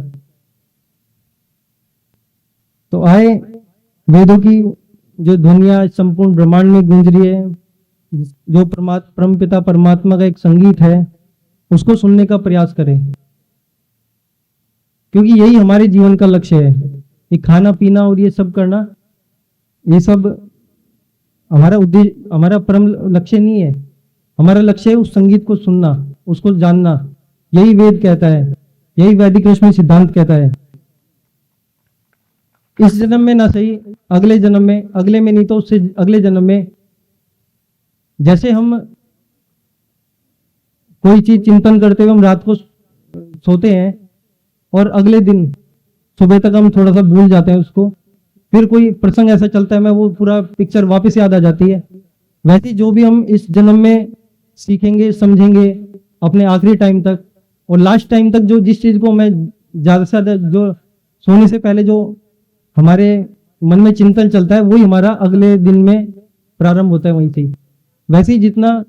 तो आए वेदों की जो ध्वनियां संपूर्ण ब्रह्मांड में गूंज रही है, जो परमपिता परमात्मा का एक संगीत है, उसको सुनने का प्रयास करें, क्योंकि यही हमारे जीवन का लक्ष्य है। ये खाना पीना और ये सब करना, ये सब हमारा उद्देश्य, हमारा परम लक्ष्य नहीं है। हमारा लक्ष्य है उस संगीत को सुनना, उसको जानना। यही वेद कहता है, यही वैदिक रश्मि सिद्धांत कहता है। इस जन्म में ना सही, अगले जन्म में, अगले में नहीं तो उससे अगले जन्म में, जैसे हम कोई चीज चिंतन करते हुए हम रात को सोते हैं और अगले दिन सुबह तक हम थोड़ा सा भूल जाते हैं उसको, फिर कोई प्रसंग ऐसा चलता है हमें वो पूरा पिक्चर वापस याद आ जाती है। वैसे जो भी हम इस जन्म में सीखेंगे, समझेंगे अपने आखिरी टाइम तक और लास्ट टाइम तक, जो जिस चीज को हमें ज्यादा से ज्यादा जो सोने से पहले जो हमारे मन में चिंतन चलता है, वही हमारा अगले दिन में प्रारंभ होता है वहीं से। वैसे ही जितना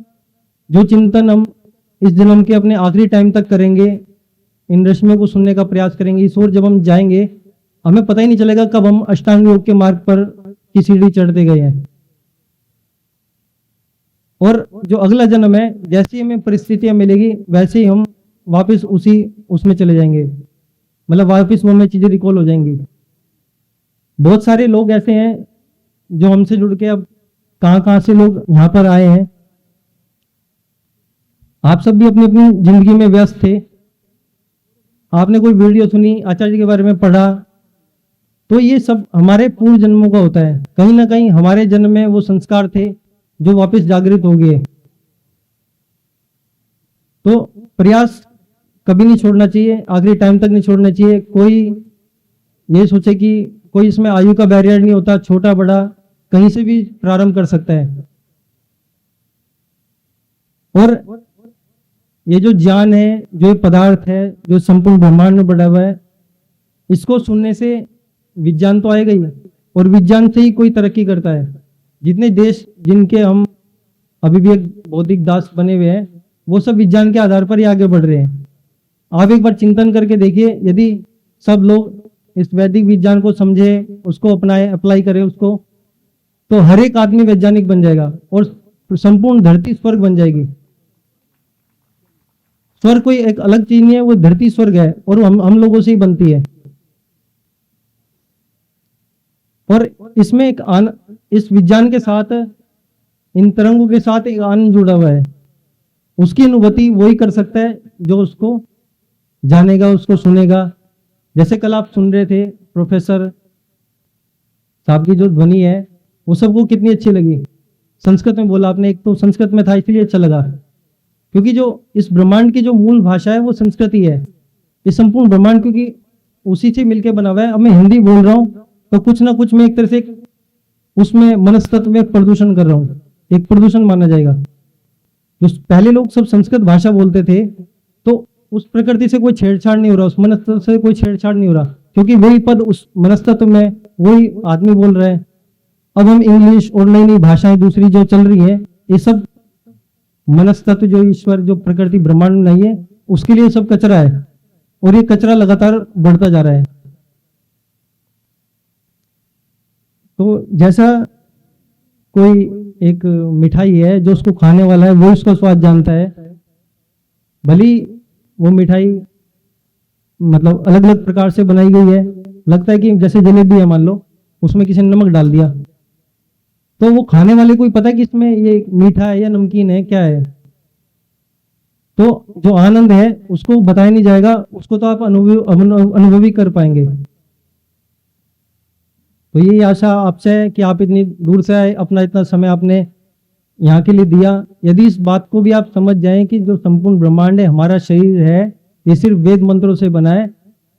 जो चिंतन हम इस जन्म के अपने आखिरी टाइम तक करेंगे, इन रश्मियों को सुनने का प्रयास करेंगे, इस ओर जब हम जाएंगे हमें पता ही नहीं चलेगा कब हम अष्टांग योग के मार्ग पर की सीढ़ी चढ़ते गए हैं। और जो अगला जन्म है, जैसी हमें परिस्थितियां मिलेगी वैसे ही हम वापस उसमें चले जाएंगे, मतलब वापस वो हमें चीजें रिकॉल हो जाएंगी। बहुत सारे लोग ऐसे हैं जो हमसे जुड़ के अब कहाँ से लोग यहाँ पर आए हैं। आप सब भी अपनी अपनी जिंदगी में व्यस्त थे, आपने कोई वीडियो सुनी, आचार्य जी के बारे में पढ़ा, तो ये सब हमारे पूर्व जन्मों का होता है। कहीं ना कहीं हमारे जन्म में वो संस्कार थे जो वापस जागृत हो गए। तो प्रयास कभी नहीं छोड़ना चाहिए, आखिरी टाइम तक नहीं छोड़ना चाहिए। कोई ये सोचे कि कोई इसमें आयु का बैरियर नहीं होता, छोटा बड़ा कहीं से भी प्रारंभ कर सकता है। और ये जो ज्ञान है, जो ये पदार्थ है, जो संपूर्ण ब्रह्मांड में बढ़ा हुआ है, इसको सुनने से विज्ञान तो आएगा ही, और विज्ञान से ही कोई तरक्की करता है। जितने देश जिनके हम अभी भी एक बौद्धिक दास बने हुए हैं, वो सब विज्ञान के आधार पर ही आगे बढ़ रहे हैं। आप एक बार चिंतन करके देखिए, यदि सब लोग इस वैदिक विज्ञान को समझे, उसको अपनाए, अप्लाई करें उसको, तो हर एक आदमी वैज्ञानिक बन जाएगा और संपूर्ण धरती स्वर्ग बन जाएगी। स्वर्ग कोई एक अलग चीज नहीं है, वो धरती स्वर्ग है, और हम लोगों से ही बनती है। और इसमें एक इस विज्ञान के साथ, इन तरंगों के साथ एक आनंद जुड़ा हुआ है। उसकी अनुभूति वही कर सकता है जो उसको जानेगा, उसको सुनेगा। जैसे कल आप सुन रहे थे प्रोफेसर साहब की जो ध्वनि है, वो सबको कितनी अच्छी लगी। संस्कृत में बोला आपने, एक तो संस्कृत में था इसलिए अच्छा लगा, क्योंकि जो इस ब्रह्मांड की जो मूल भाषा है वो संस्कृत ही है। ये संपूर्ण ब्रह्मांड क्योंकि उसी से मिलकर बना हुआ है। अब मैं हिंदी बोल रहा हूँ तो कुछ ना कुछ मैं एक तरह से उसमें मनस्तत्व में प्रदूषण कर रहा हूँ, एक प्रदूषण माना जाएगा। जो पहले लोग सब संस्कृत भाषा बोलते थे, तो उस प्रकृति से कोई छेड़छाड़ नहीं हो रहा, उस मनस्तत्व से कोई छेड़छाड़ नहीं हो रहा, क्योंकि वही पद उस मनस्तत्व में वही आदमी बोल रहा है। अब हम इंग्लिश और नई नई भाषाएं दूसरी जो चल रही है, ये सब मनस्तत्व जो ईश्वर, जो प्रकृति ब्रह्मांड नहीं है, उसके लिए सब कचरा है, और ये कचरा लगातार बढ़ता जा रहा है। तो जैसा कोई एक मिठाई है, जो उसको खाने वाला है वो उसका स्वाद जानता है, भली वो मिठाई मतलब अलग अलग प्रकार से बनाई गई है। लगता है कि जैसे जलेबी है, मान लो उसमें किसी ने नमक डाल दिया, तो वो खाने वाले को ही पता है कि इसमें ये मीठा है या नमकीन है, क्या है। तो जो आनंद है उसको बताया नहीं जाएगा, उसको तो आप अनुभवी कर पाएंगे। तो यही आशा आपसे है कि आप इतनी दूर से आए, अपना इतना समय आपने यहाँ के लिए दिया। यदि इस बात को भी आप समझ जाएं कि जो संपूर्ण ब्रह्मांड है, हमारा शरीर है, ये सिर्फ वेद मंत्रों से बना है,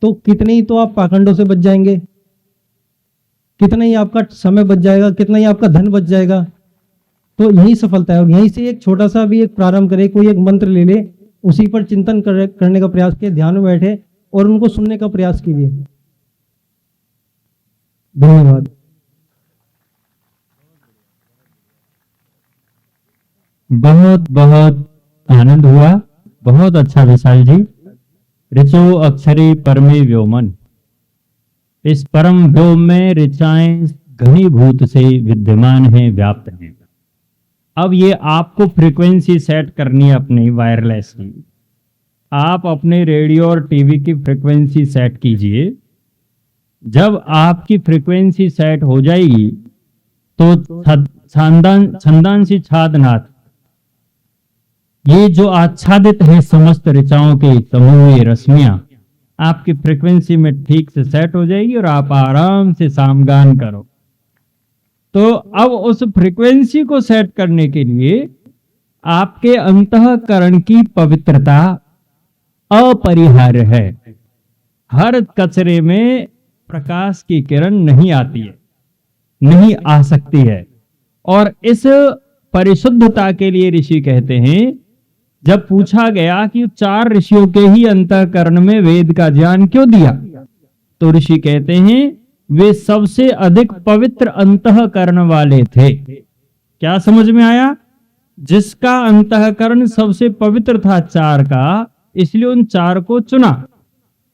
तो कितने ही तो आप पाखंडों से बच जाएंगे, कितना ही आपका समय बच जाएगा, कितना ही आपका धन बच जाएगा। तो यही सफलता है। और यहीं से एक छोटा सा भी एक प्रारंभ करे, कोई एक मंत्र ले ले, उसी पर चिंतन करने का प्रयास कीजिए, ध्यान में बैठे और उनको सुनने का प्रयास कीजिए। धन्यवाद। बहुत बहुत आनंद हुआ, बहुत अच्छा विशाल जी। ऋचो अक्षरी परमे व्योमन, इस परम व्योम में ऋचाएं घनीभूत से विद्यमान हैं, व्याप्त हैं। अब ये आपको फ्रीक्वेंसी सेट करनी है अपनी वायरलेस की। आप अपने रेडियो और टीवी की फ्रीक्वेंसी सेट कीजिए। जब आपकी फ्रीक्वेंसी सेट हो जाएगी तो छंदांसी छादनाथ, ये जो आच्छादित है समस्त ऋचाओं के समूह रश्मियां आपकी फ्रीक्वेंसी में ठीक से सेट हो जाएगी और आप आराम से सामगान करो। तो अब उस फ्रीक्वेंसी को सेट करने के लिए आपके अंतःकरण की पवित्रता अपरिहार्य है। हर कचरे में प्रकाश की किरण नहीं आती है, नहीं आ सकती है। और इस परिशुद्धता के लिए ऋषि कहते हैं, जब पूछा गया कि 4 ऋषियों के ही अंतःकरण में वेद का ज्ञान क्यों दिया, तो ऋषि कहते हैं वे सबसे अधिक पवित्र अंतःकरण वाले थे। क्या समझ में आया? जिसका अंतःकरण सबसे पवित्र था 4 का, इसलिए उन 4 को चुना।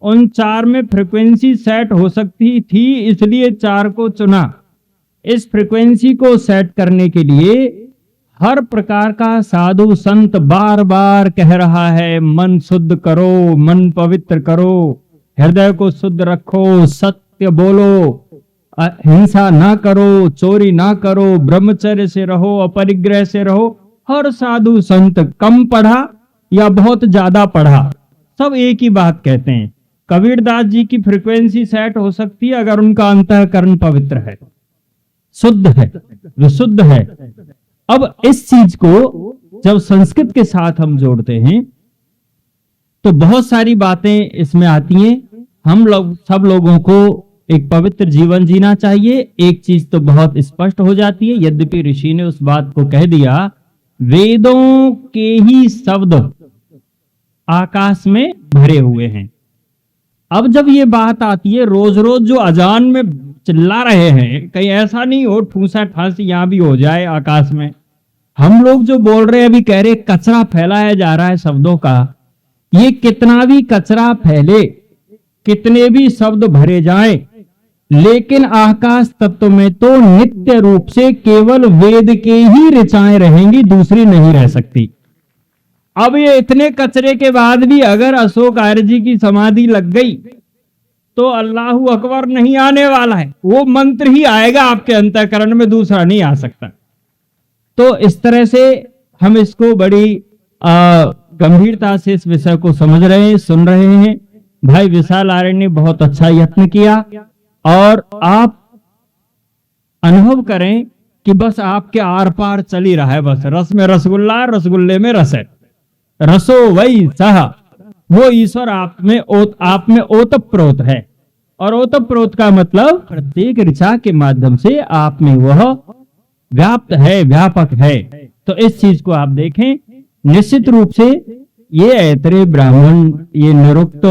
उन 4 में फ्रीक्वेंसी सेट हो सकती थी, इसलिए 4 को चुना। इस फ्रीक्वेंसी को सेट करने के लिए हर प्रकार का साधु संत बार बार कह रहा है, मन शुद्ध करो, मन पवित्र करो, हृदय को शुद्ध रखो, सत्य बोलो, हिंसा ना करो, चोरी ना करो, ब्रह्मचर्य से रहो, अपरिग्रह से रहो। हर साधु संत कम पढ़ा या बहुत ज्यादा पढ़ा, सब एक ही बात कहते हैं। कबीरदास जी की फ्रीक्वेंसी सेट हो सकती है अगर उनका अंतःकरण पवित्र है, शुद्ध है, विशुद्ध है। अब इस चीज को जब संस्कृत के साथ हम जोड़ते हैं तो बहुत सारी बातें इसमें आती हैं। हम लोग सब लोगों को एक पवित्र जीवन जीना चाहिए। एक चीज तो बहुत स्पष्ट हो जाती है, यद्यपि ऋषि ने उस बात को कह दिया, वेदों के ही शब्द आकाश में भरे हुए हैं। अब जब ये बात आती है, रोज रोज जो अजान में चिल्ला रहे हैं, कहीं ऐसा नहीं हो ठूसा ठासी यहां भी हो जाए आकाश में। हम लोग जो बोल रहे हैं, अभी कह रहे कचरा फैलाया जा रहा है शब्दों का। ये कितना भी कचरा फैले, कितने भी शब्द भरे जाएं, लेकिन आकाश तत्व में तो नित्य रूप से केवल वेद के ही ऋचाएं रहेंगी, दूसरी नहीं रह सकती। अब ये इतने कचरे के बाद भी अगर अशोक आर्य जी की समाधि लग गई तो अल्लाहू अकबर नहीं आने वाला है, वो मंत्र ही आएगा आपके अंतःकरण में, दूसरा नहीं आ सकता। तो इस तरह से हम इसको बड़ी गंभीरता से इस विषय को समझ रहे हैं, सुन रहे हैं। भाई विशाल आर्य ने बहुत अच्छा यत्न किया और आप अनुभव करें कि बस आपके आर पार चल ही रहा है। बस रस में रसगुल्ला, रसगुल्ले में रस है, रसो वही सह, वो ईश्वर आप में ओतप्रोत है। और ओतप्रोत का मतलब प्रत्येक ऋचा के माध्यम से आप में वह व्याप्त है, व्यापक है। तो इस चीज को आप देखें, निश्चित रूप से ये ऐतरेय ब्राह्मण, ये निरुक्त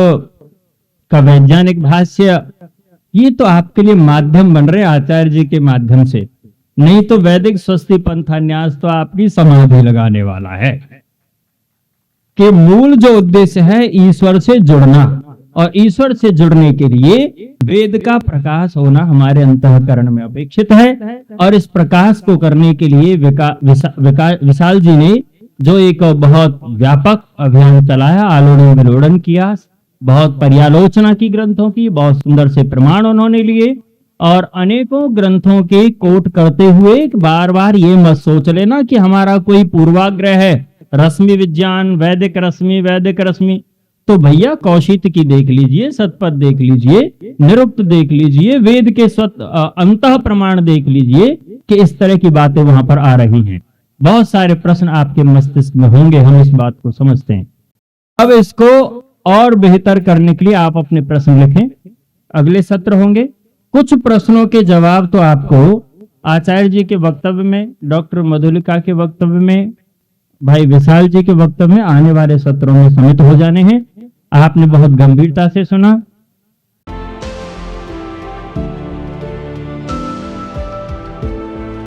का वैज्ञानिक भाष्य, ये तो आपके लिए माध्यम बन रहे आचार्य जी के माध्यम से। नहीं तो वैदिक स्वस्ति पंथान्यास तो आपकी समाधि लगाने वाला है कि मूल जो उद्देश्य है ईश्वर से जुड़ना, और ईश्वर से जुड़ने के लिए वेद का प्रकाश होना हमारे अंतःकरण में अपेक्षित है। और इस प्रकाश को करने के लिए विशाल जी ने जो एक बहुत व्यापक अभियान चलाया, आलोड़न विलोड़न किया, बहुत पर्यालोचना की ग्रंथों की, बहुत सुंदर से प्रमाण उन्होंने लिए, और अनेकों ग्रंथों के कोट करते हुए बार बार ये मत सोच लेना कि हमारा कोई पूर्वाग्रह है, रश्मि विज्ञान, वैदिक रश्मि। तो भैया कौशिक की देख लीजिए, सतपथ देख लीजिए, निरुक्त देख लीजिए, वेद के अंतः प्रमाण देख लीजिए कि इस तरह की बातें वहां पर आ रही हैं। बहुत सारे प्रश्न आपके मस्तिष्क में होंगे, हम इस बात को समझते हैं। अब इसको और बेहतर करने के लिए आप अपने प्रश्न लिखें, अगले सत्र होंगे। कुछ प्रश्नों के जवाब तो आपको आचार्य जी के वक्तव्य में, डॉक्टर मधुलिका के वक्तव्य में, भाई विशाल जी के वक्तव्य में आने वाले सत्रों में समित हो जाने हैं। आपने बहुत गंभीरता से सुना,